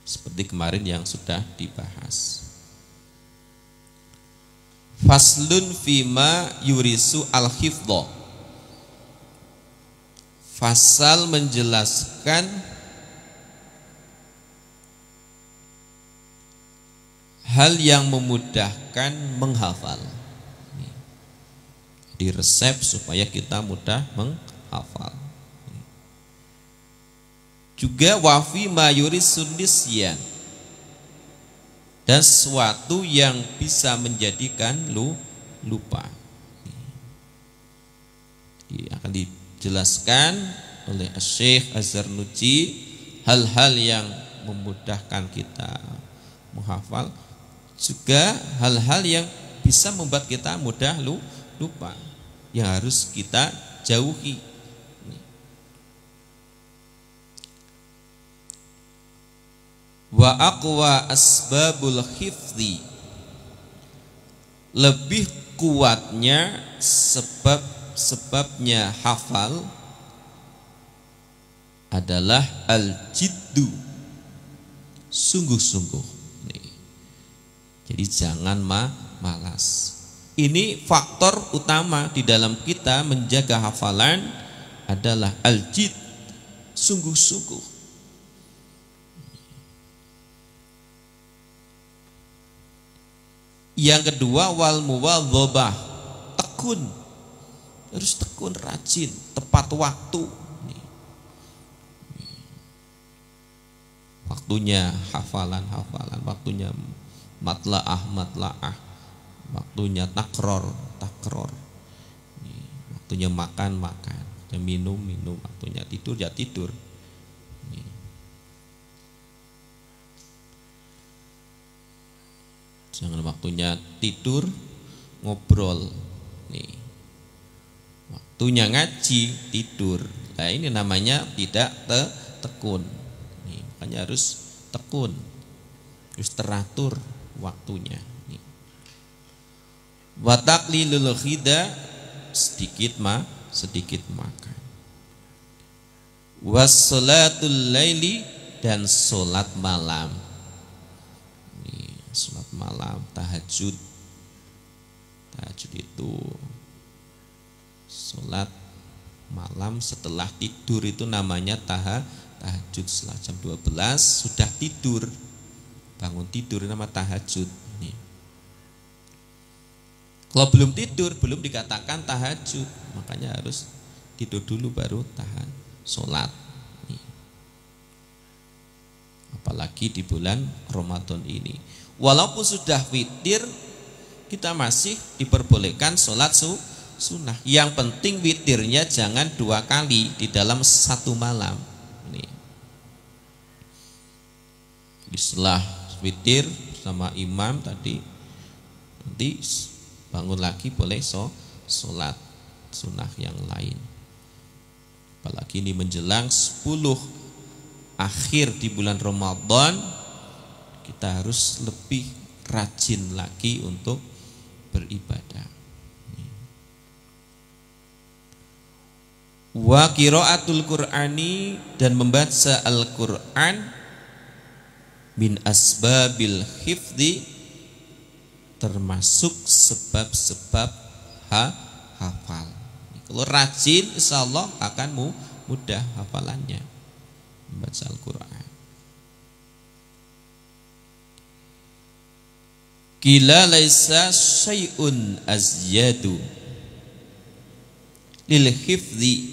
S2: Seperti kemarin yang sudah dibahas. Faslun fima yurisu al-hifdho, fasal menjelaskan hal yang memudahkan menghafal. Di resep supaya kita mudah menghafal. Juga wafi mayuris nisyan, dan sesuatu yang bisa menjadikan lupa. Akan dijelaskan oleh Syekh Az-Zarnuji hal-hal yang memudahkan kita menghafal, juga hal-hal yang bisa membuat kita mudah lupa, yang harus kita jauhi. Wa aqwa asbabul hifzi, lebih kuatnya sebabnya hafal adalah al-jiddu, sungguh-sungguh. Jadi jangan malas. Ini faktor utama di dalam kita menjaga hafalan adalah al-jidd, sungguh-sungguh. Yang kedua wal muwadhabah, tekun. Harus tekun, rajin, tepat waktu. waktunya hafalan, waktunya matlaah, waktunya takror, waktunya makan, waktunya minum, waktunya tidur, ya tidur. Jangan waktunya tidur ngobrol, waktunya ngaji tidur. Nah ini namanya tidak tekun. Makanya harus tekun, harus teratur waktunya. Wa taqlilul khida, sedikit makan. Wassalatul laili, dan sholat malam. Sholat malam, tahajud itu sholat malam setelah tidur, itu namanya tahajud. Setelah jam 12 sudah tidur, bangun tidur, nama tahajud. Kalau belum tidur belum dikatakan tahajud, makanya harus tidur dulu baru sholat. Apalagi di bulan Ramadan ini, walaupun sudah witir, kita masih diperbolehkan sholat sunnah. Yang penting witirnya jangan 2 kali di dalam satu malam. Setelah witir sama imam tadi, nanti bangun lagi boleh sholat sunnah yang lain. Apalagi ini menjelang 10 akhir di bulan Ramadan, kita harus lebih rajin lagi untuk beribadah. Wa qiraatul Qur'ani, dan membaca Al-Qur'an, min asbabil hifdzi, termasuk sebab-sebab hafal. Kalau rajin, insya Allah akan mudah hafalannya membaca Al-Quran. Qila laisa syai'un azyadu lil hifdzi.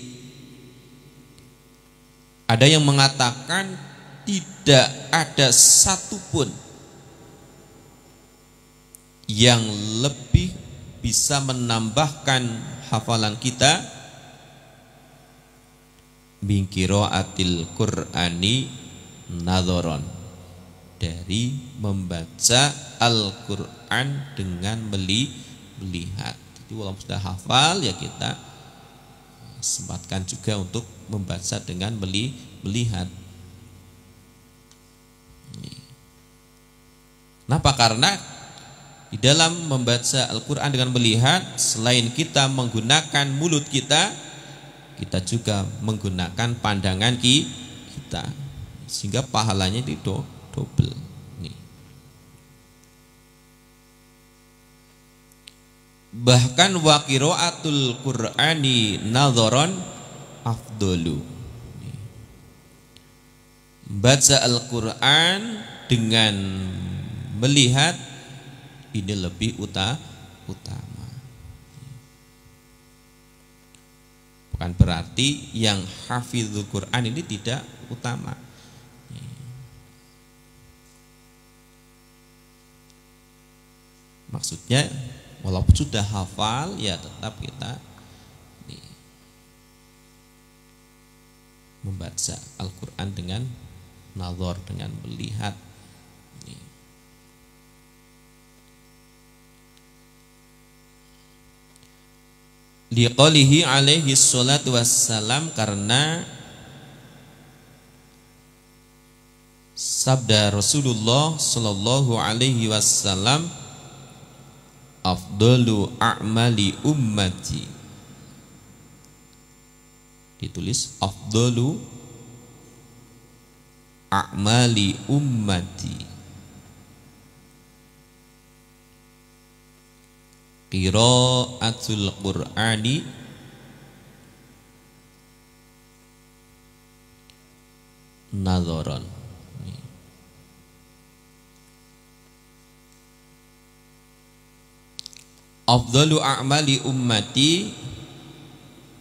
S2: Ada yang mengatakan tidak ada satupun yang lebih bisa menambahkan hafalan kita min qiraatil Qur'ani nadharon, dari membaca Al-Qur'an dengan melihat. Jadi walaupun sudah hafal, ya kita sempatkan juga untuk membaca dengan melihat. Kenapa? Karena di dalam membaca Al-Quran dengan melihat, selain kita menggunakan mulut kita, kita juga menggunakan pandangan kita, sehingga pahalanya itu double. Bahkan wa qiraatul Qur'ani nadharon afdalu. Baca Al-Quran dengan melihat ini lebih utama. Bukan berarti yang hafizul Quran ini tidak utama. Maksudnya walaupun sudah hafal, ya tetap kita membaca Al-Quran dengan nazar, dengan melihat. Liqalihi alaihi salatu wassalam, karena sabda Rasulullah sallallahu alaihi wasallam, afdalu a'mali ummati, ditulis afdalu a'mali ummati, qiraatul Qur'ani nadharon. Afdalu a'mali ummati,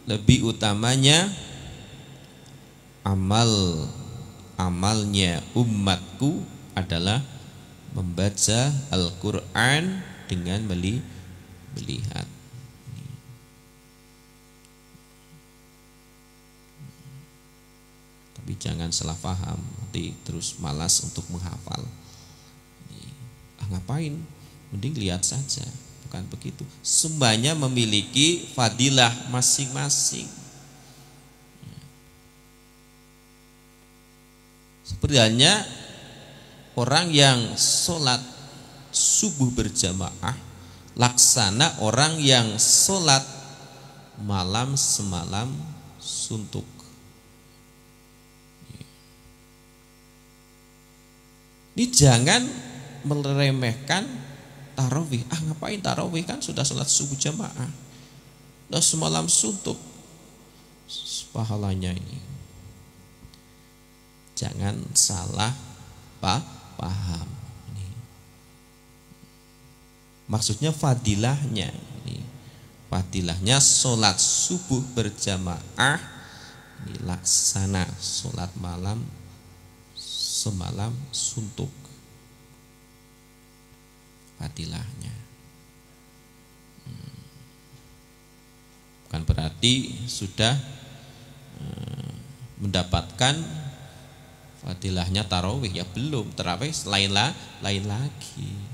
S2: lebih utamanya amalnya umatku adalah membaca Al-Quran dengan melihat. Tapi jangan salah paham, nanti terus malas untuk menghafal. Ngapain? Mending lihat saja. Bukan begitu. Semuanya memiliki fadilah masing-masing. Seperti halnya orang yang sholat subuh berjamaah, laksana orang yang sholat malam semalam suntuk. Ini jangan meremehkan tarawih. Ngapain tarawih, kan sudah sholat subuh jamaah, udah semalam suntuk pahalanya ini. Jangan salah paham. Maksudnya fadilahnya ini, fadilahnya sholat subuh berjamaah ini laksana sholat malam semalam suntuk, fadilahnya. Bukan berarti sudah mendapatkan fadilahnya tarawih, ya belum. Tarawih lain lagi.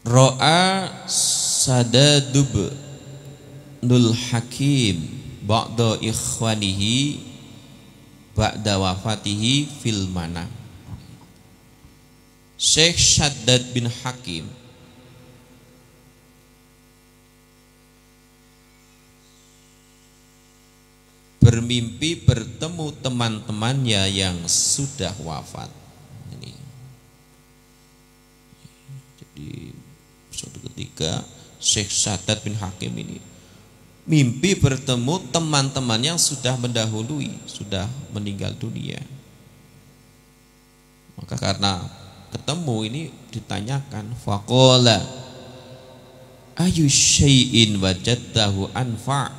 S2: Ro'a Sadadub Nul Hakim ba'da ikhwanihi ba'da wafatihi fil manam. Syekh Shaddad bin Hakim bermimpi bertemu teman-temannya yang sudah wafat. Jadi suatu ketika Syekh Shaddad bin Hakim ini mimpi bertemu teman-teman yang sudah mendahului, sudah meninggal dunia. Maka karena ketemu ini ditanyakan, faqala ayu syai'in wajadtahu anfa'.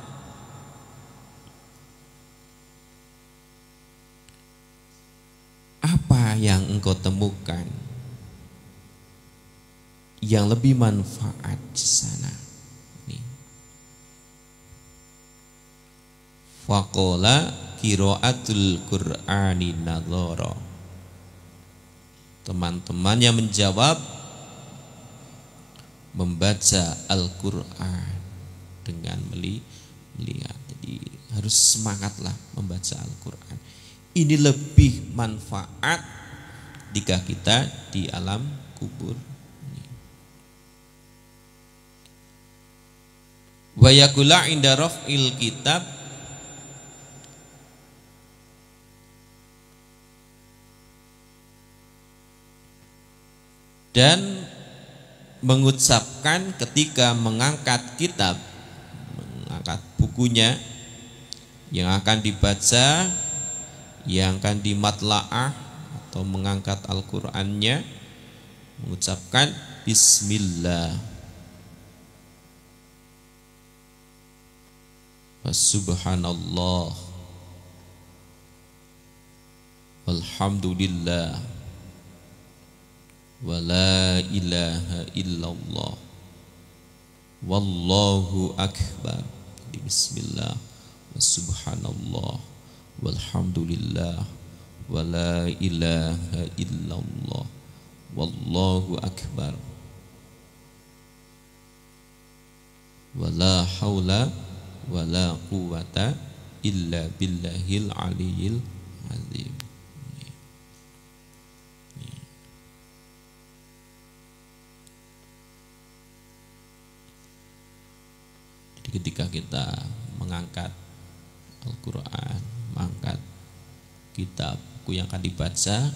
S2: Apa yang engkau temukan yang lebih manfaat di sana? Faqala qiraatul Qur'ani nadhara. Teman-temannya menjawab, membaca Al-Qur'an dengan melihat. Jadi harus semangatlah membaca Al-Qur'an. Ini lebih manfaat jika kita di alam kubur. Wa yaqula inda raf'il kitab dan mengucapkan ketika mengangkat kitab, mengangkat bukunya yang akan dibaca, yang akan dimatla'ah atau mengangkat Al-Qur'annya, mengucapkan bismillah wa subhanallah walhamdulillah wa la ilaha illallah wallahu akbar. Bismillah wa subhanallah walhamdulillah wa la ilaha illallah wallahu akbar wa la haula wa la quwata illa billahil aliyil azim. Jadi ketika kita mengangkat Al-Quran, mengangkat kitab, buku yang akan dibaca,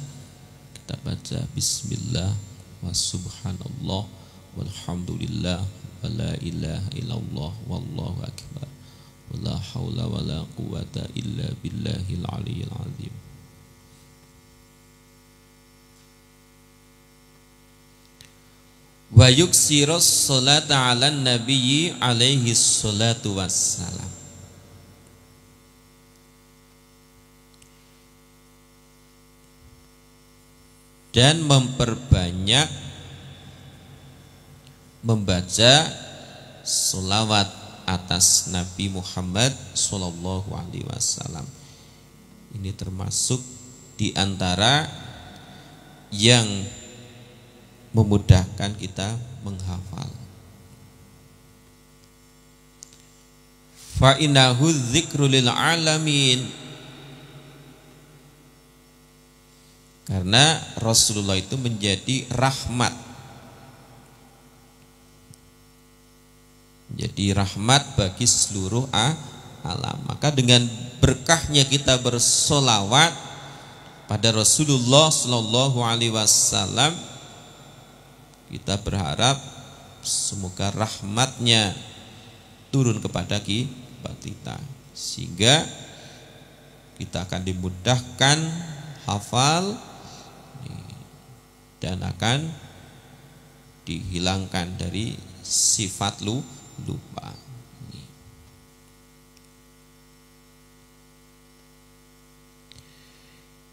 S2: kita baca bismillah wa subhanallah walhamdulillah wa la ilaha illallah wallahu akbar wa la hawla wa la quwata illa billahil aliyil azim. wa yuksiru sholata 'alan nabiyyi alaihi sholatu wassalam. Dan memperbanyak membaca sholawat atas Nabi Muhammad sallallahu alaihi wasallam. Ini termasuk di antara yang memudahkan kita menghafal. Fa innahu dzikru lil alamin. Karena Rasulullah itu menjadi rahmat. Jadi rahmat bagi seluruh alam. Maka dengan berkahnya kita bersolawat pada Rasulullah Sallallahu Alaihi Wasallam, kita berharap semoga rahmatnya turun kepada kita, sehingga kita akan dimudahkan hafal dan akan dihilangkan dari sifat lupa.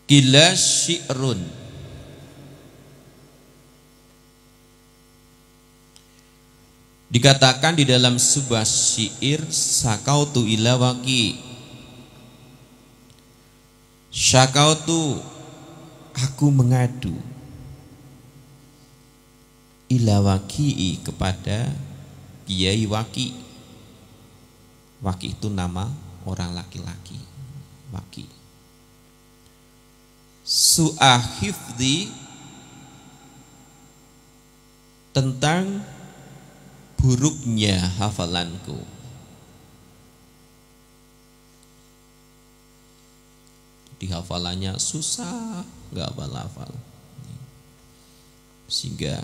S2: Qila syi'run, dikatakan di dalam sebuah syair, sakautu ila waqi, syakautu aku mengadu, ila waqi'i kepada Kiai Waqi. Waqi itu nama orang laki-laki, Waqi. Su'ahifdi, tentang buruknya hafalanku. Di hafalannya susah, nggak hafal, sehingga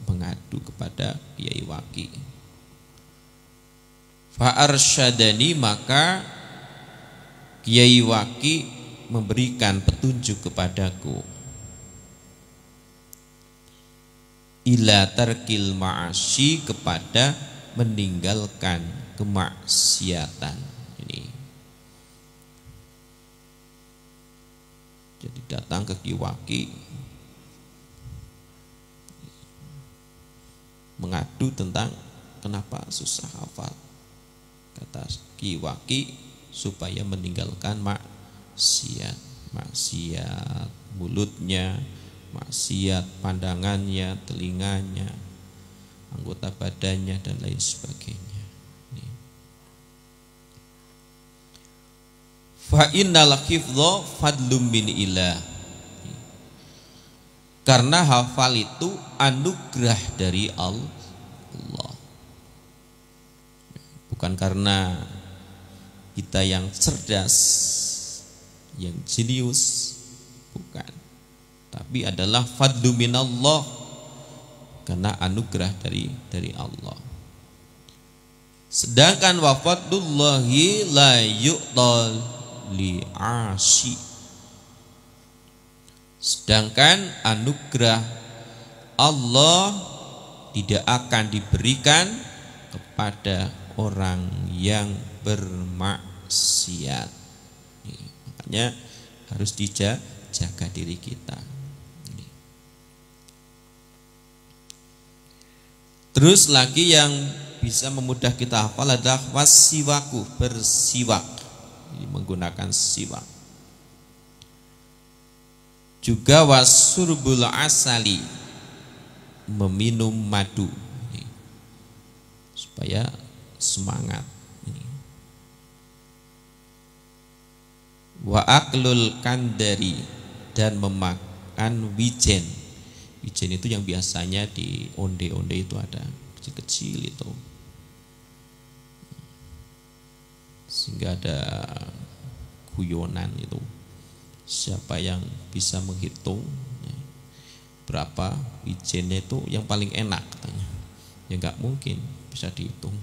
S2: mengadu kepada Kiai Waqi. Fa'arsyadani, maka Kiai Waqi memberikan petunjuk kepadaku, ila tarkil ma'asyi, kepada meninggalkan kemaksiatan. Ini jadi datang ke Kiai Waqi mengadu tentang kenapa susah hafal. Kata Kiai Waqi, supaya meninggalkan maksiat mulutnya, maksiat pandangannya, telinganya, anggota badannya, dan lain sebagainya. Fa innal hifdha fadlum min ilah, karena hafal itu anugerah dari Allah, bukan karena kita yang cerdas, yang jenius, bukan, tapi adalah fadlu minallah, karena anugerah dari Allah. Sedangkan wa fadlullahi la yu'tal li'ashi, sedangkan anugerah Allah tidak akan diberikan kepada orang yang bermaksiat. Makanya harus dijaga diri kita. Terus lagi yang bisa memudah kita hafal adalah wasiwaku, bersiwak, menggunakan siwak. Juga wasurbul asali, meminum madu, supaya semangat. Wa aklul kandari, dan memakan wijen. Wijen itu yang biasanya di onde-onde itu ada, kecil-kecil itu, sehingga ada guyonan itu, siapa yang bisa menghitung berapa wijennya itu yang paling enak katanya, ya nggak mungkin bisa dihitung.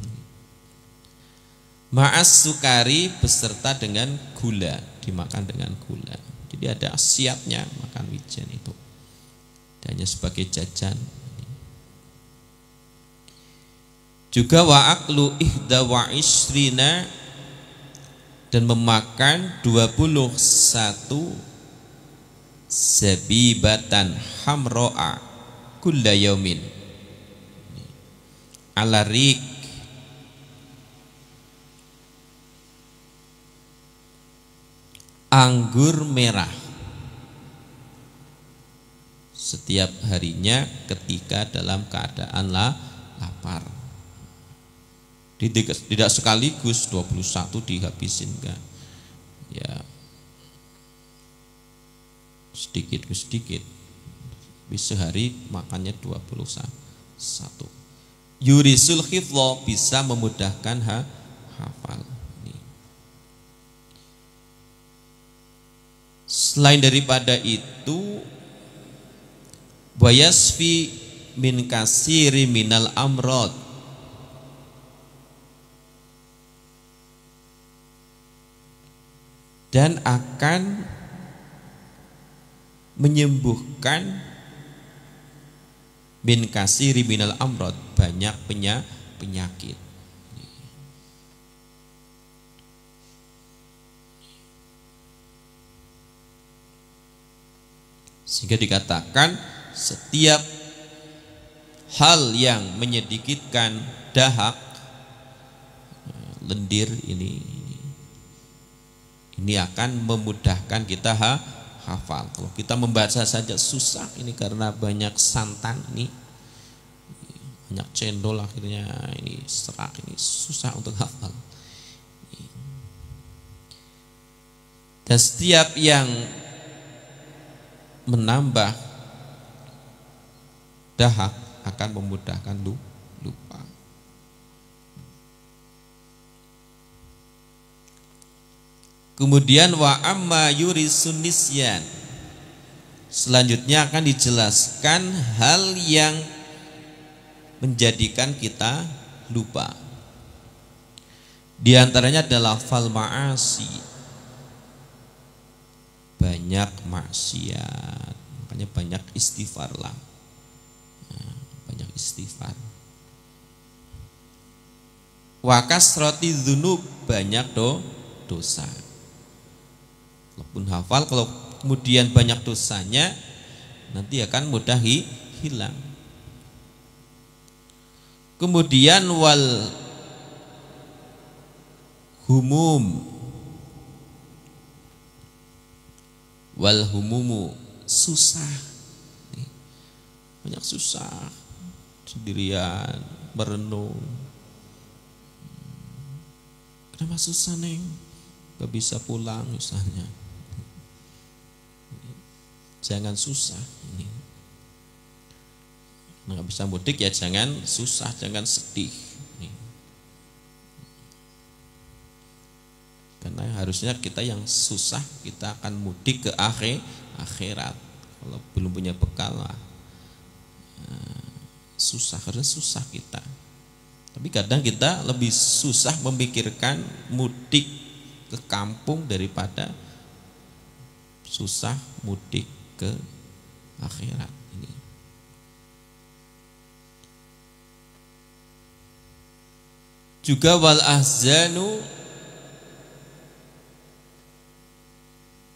S2: Ma'as sukari, beserta dengan gula, dimakan dengan gula. Jadi ada siapnya makan wijen itu, hanya sebagai jajan. Juga wa aklu ihda wa isrina, dan memakan 21 zabibatan hamro'a kulla yaumin ala rik, anggur merah setiap harinya ketika dalam keadaan lapar. Tidak sekaligus 21 dihabisin, kan? Ya, sedikit ke sedikit. Sehari makannya 21. Yurisul hifdho, bisa memudahkan hafal. Selain daripada itu, wayasfi min kasiri minal amrod, dan akan menyembuhkan min kasiri minal amrod, banyak penyakit. Sehingga dikatakan setiap hal yang menyedikitkan dahak, lendir ini akan memudahkan kita hafal. Kalau kita membaca saja susah ini karena banyak santan, ini banyak cendol, akhirnya ini serak, ini susah untuk hafal. Dan setiap yang menambah dahak akan memudahkan lupa. Kemudian wa amma yurisun nisyan, selanjutnya akan dijelaskan hal yang menjadikan kita lupa. Di antaranya adalah fal ma'asi, banyak maksiat, makanya banyak istighfar lah. Banyak istighfar. Wa kasrati dzunub, banyak dosa. Walaupun hafal, kalau kemudian banyak dosanya, nanti akan mudah hilang. Kemudian wal humum, wal humumu, susah. Banyak susah, sendirian, merenung. Kenapa susah, Neng? Gak bisa pulang misalnya. Jangan susah ini. Nggak bisa mudik ya jangan susah, jangan sedih. Karena harusnya kita yang susah, kita akan mudik ke akhirat. Kalau belum punya bekal lah, susah, karena susah kita. Tapi kadang kita lebih susah memikirkan mudik ke kampung daripada susah mudik ke akhirat ini. Juga wal ahzanu,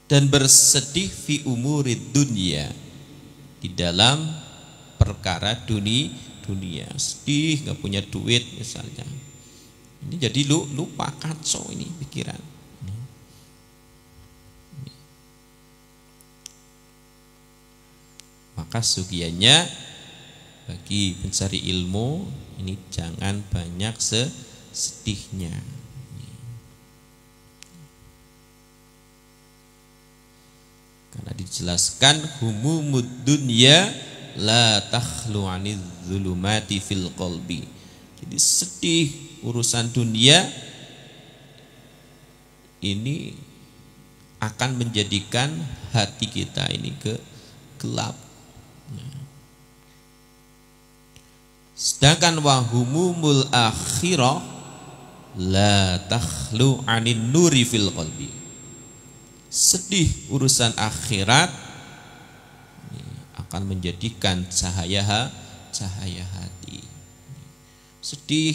S2: dan bersedih fi umurid dunia, di dalam perkara dunia, sedih nggak punya duit misalnya, ini jadi lupa, kacau ini pikiran. Maka sugiannya bagi pencari ilmu ini jangan banyak sedihnya. Karena dijelaskan humumud dunya la takhlu anidz zulumati fil qalbi. Jadi sedih urusan dunia ini akan menjadikan hati kita ini gelap. Sedangkan wahumumul akhirah la takhlu anin nuri fil qalbi. Sedih urusan akhirat akan menjadikan cahaya hati. sedih.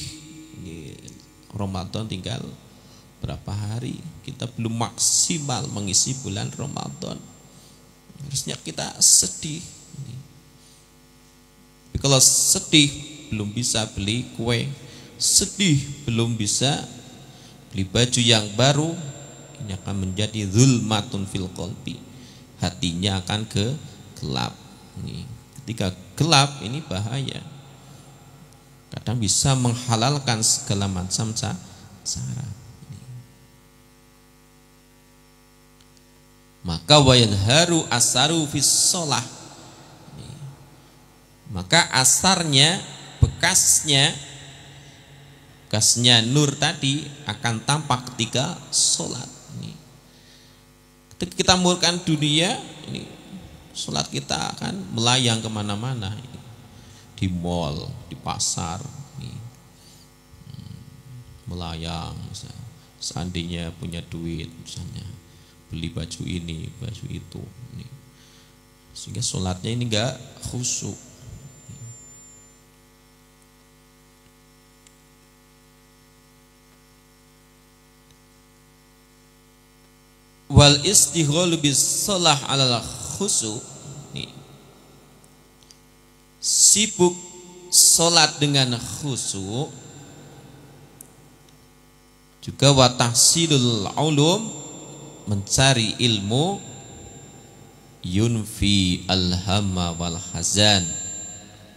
S2: Ramadan tinggal berapa hari, kita belum maksimal mengisi bulan Ramadan. Harusnya kita sedih. Tapi kalau sedih belum bisa beli kue, sedih belum bisa beli baju yang baru, ini akan menjadi zulmatun fil qalbi. Hatinya akan gelap. Ketika gelap ini bahaya. Kadang bisa menghalalkan segala macam cara. Maka wayadharu asaru fis shalah. Maka asarnya, bekasnya nur tadi akan tampak ketika sholat. Ketika kita murkan dunia, ini sholat kita akan melayang kemana-mana. Di mall, di pasar, melayang. Misalnya, seandainya punya duit, misalnya beli baju ini, baju itu, sehingga sholatnya ini enggak khusyuk. Wal istighalu bis shalah alal khusyuk, sibuk sholat dengan khusyuk, juga wa tahsilul ulum, mencari ilmu, yunfi alhamma wal hazan,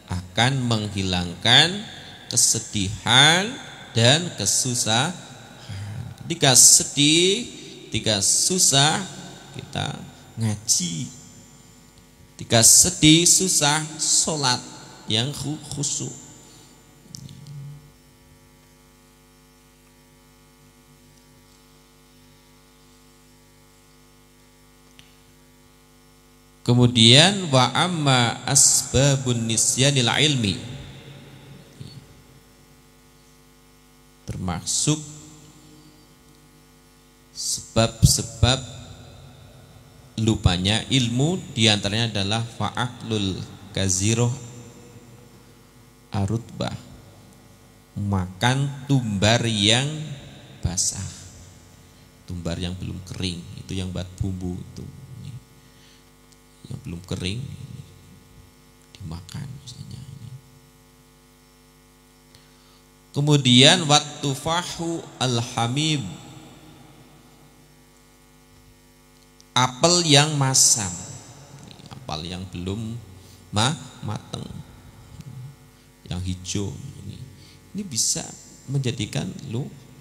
S2: akan menghilangkan kesedihan dan kesusahan. Ketika sedih, ketika susah, kita ngaji. Ketika sedih, susah, sholat yang khusyuk. Kemudian wa amma asbabun nisyanil ilmi, termasuk sebab-sebab lupanya ilmu, diantaranya adalah fa'aklul kaziroh arutbah, makan tumbar yang basah, tumbar yang belum kering, itu yang buat bumbu itu, yang belum kering dimakan misalnya. Kemudian wattufahu alhamim, apel yang masam, apel yang belum matang, yang hijau, ini bisa menjadikan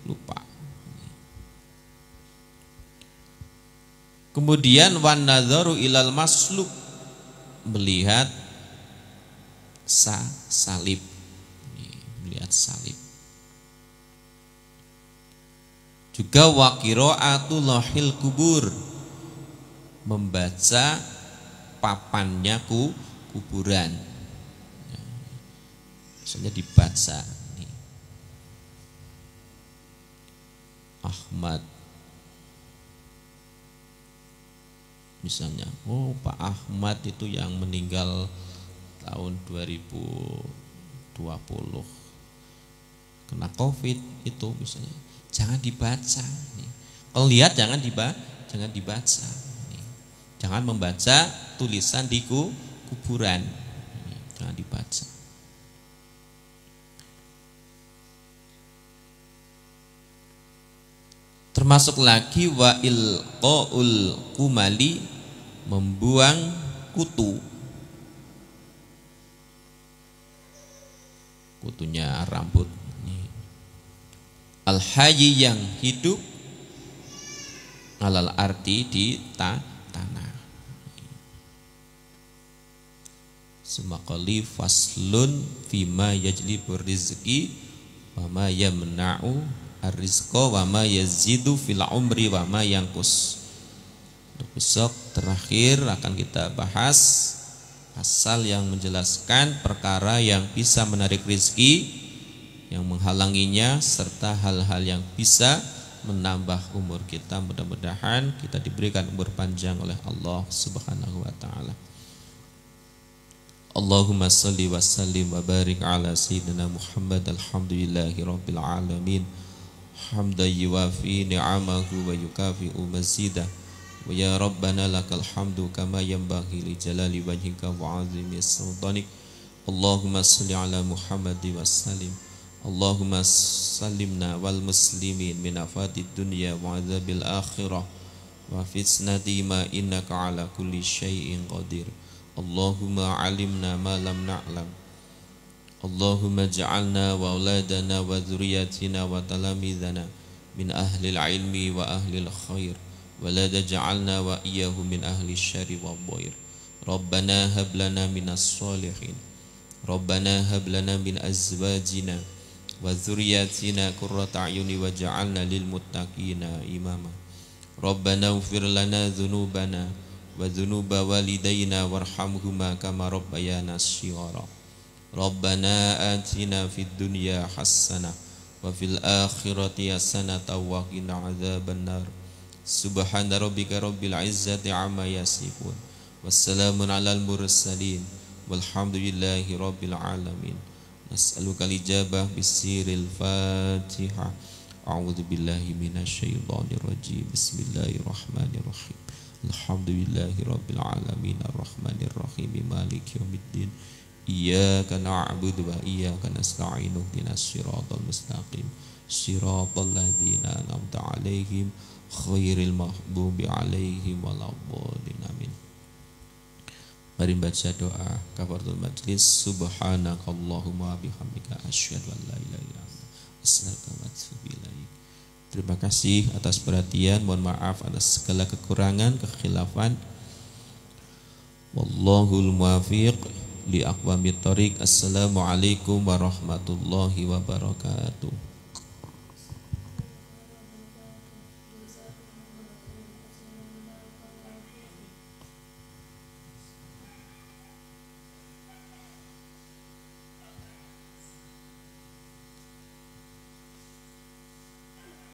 S2: lupa. Kemudian wan nadzaru ilal maslub, melihat salib, melihat salib. Juga wa qiraatul lahil kubur, membaca papannya kuburan, misalnya dibaca Ahmad, misalnya, oh Pak Ahmad itu yang meninggal tahun 2020 kena COVID itu misalnya, jangan dibaca. Kalau lihat jangan dibaca. Jangan membaca tulisan di kuburan, jangan dibaca. Termasuk lagi wa ilqaul kumali, membuang kutunya rambut. Al hayy, yang hidup, alal arti, di tanah. Semakali faslun fima yajlibur rizki wa ma yamna'u ar-rizqa wa ma yazidu fil umri wa ma yanqus. Besok terakhir akan kita bahas pasal yang menjelaskan perkara yang bisa menarik rizki, yang menghalanginya, serta hal-hal yang bisa menambah umur kita. Mudah-mudahan kita diberikan umur panjang oleh Allah Subhanahu wa ta'ala. Allahumma salli wa sallim wa barik ala sayyidina Muhammad. Alhamdulillahi rabbil alamin. Hamdan yuwafi ni'amahu wa yukafi'u mazidah. Wa ya Rabbana lakal hamdu kama yanbaghi li jalali wajhika wa 'azimi sultanik. Allahumma salli ala Muhammad wa sallim. Allahumma sallimna wal muslimin min afatid dunya wa 'adzabil akhirah wa fitnati ma innaka ala kulli syai'in qadir. Allahumma alimna ma lam na'lam. Allahumma ja'alna wa auladana wa dhurriyyatina wa talamidana min ahli al-ilmi wa ahli al-khair wa la taj'alna wa iyyahum min ahli syarri wa dhair. Rabbana hab lana minas solihin. Rabbana hab lana min azwajina wa dhurriyyatina qurrata a'yuni waj'alna lil muttaqina imama. Rabbana ighfir lana dhunubana wa dhunuba walidayna warhamhuma kama rabbayana shighara. Rabbana atina fid dunya hasanah wa fil akhirati hasanah wa qina adzabannar. Subhana rabbika rabbil izzati amma yasifun. Wassalamun alal mursalin walhamdulillahi rabbil alamin. Nas'aluka al-ijabah bisiril Fatihah. A'udzu billahi minasyaitonir rajim. Bismillahirrahmanirrahim. Alhamdulillahi rabbil alamin arrahmanir rahim maliki yaumiddin. Iyyaka na'budu wa iyyaka nasta'in ihdinas siratal mustaqim siratal ladzina an'amta 'alaihim ghairil maghdubi 'alaihim waladdallin. Amin. Mari baca doa kafaratul majlis. Subhanakallahumma bihamdika asyhadu an la ilaha illa anta astaghfiruka wa atubu ilaik. Terima kasih atas perhatian, mohon maaf atas segala kekurangan, kekhilafan. Wallahul muwaffiq li aqwamit thoriq. Assalamualaikum warahmatullahi wabarakatuh.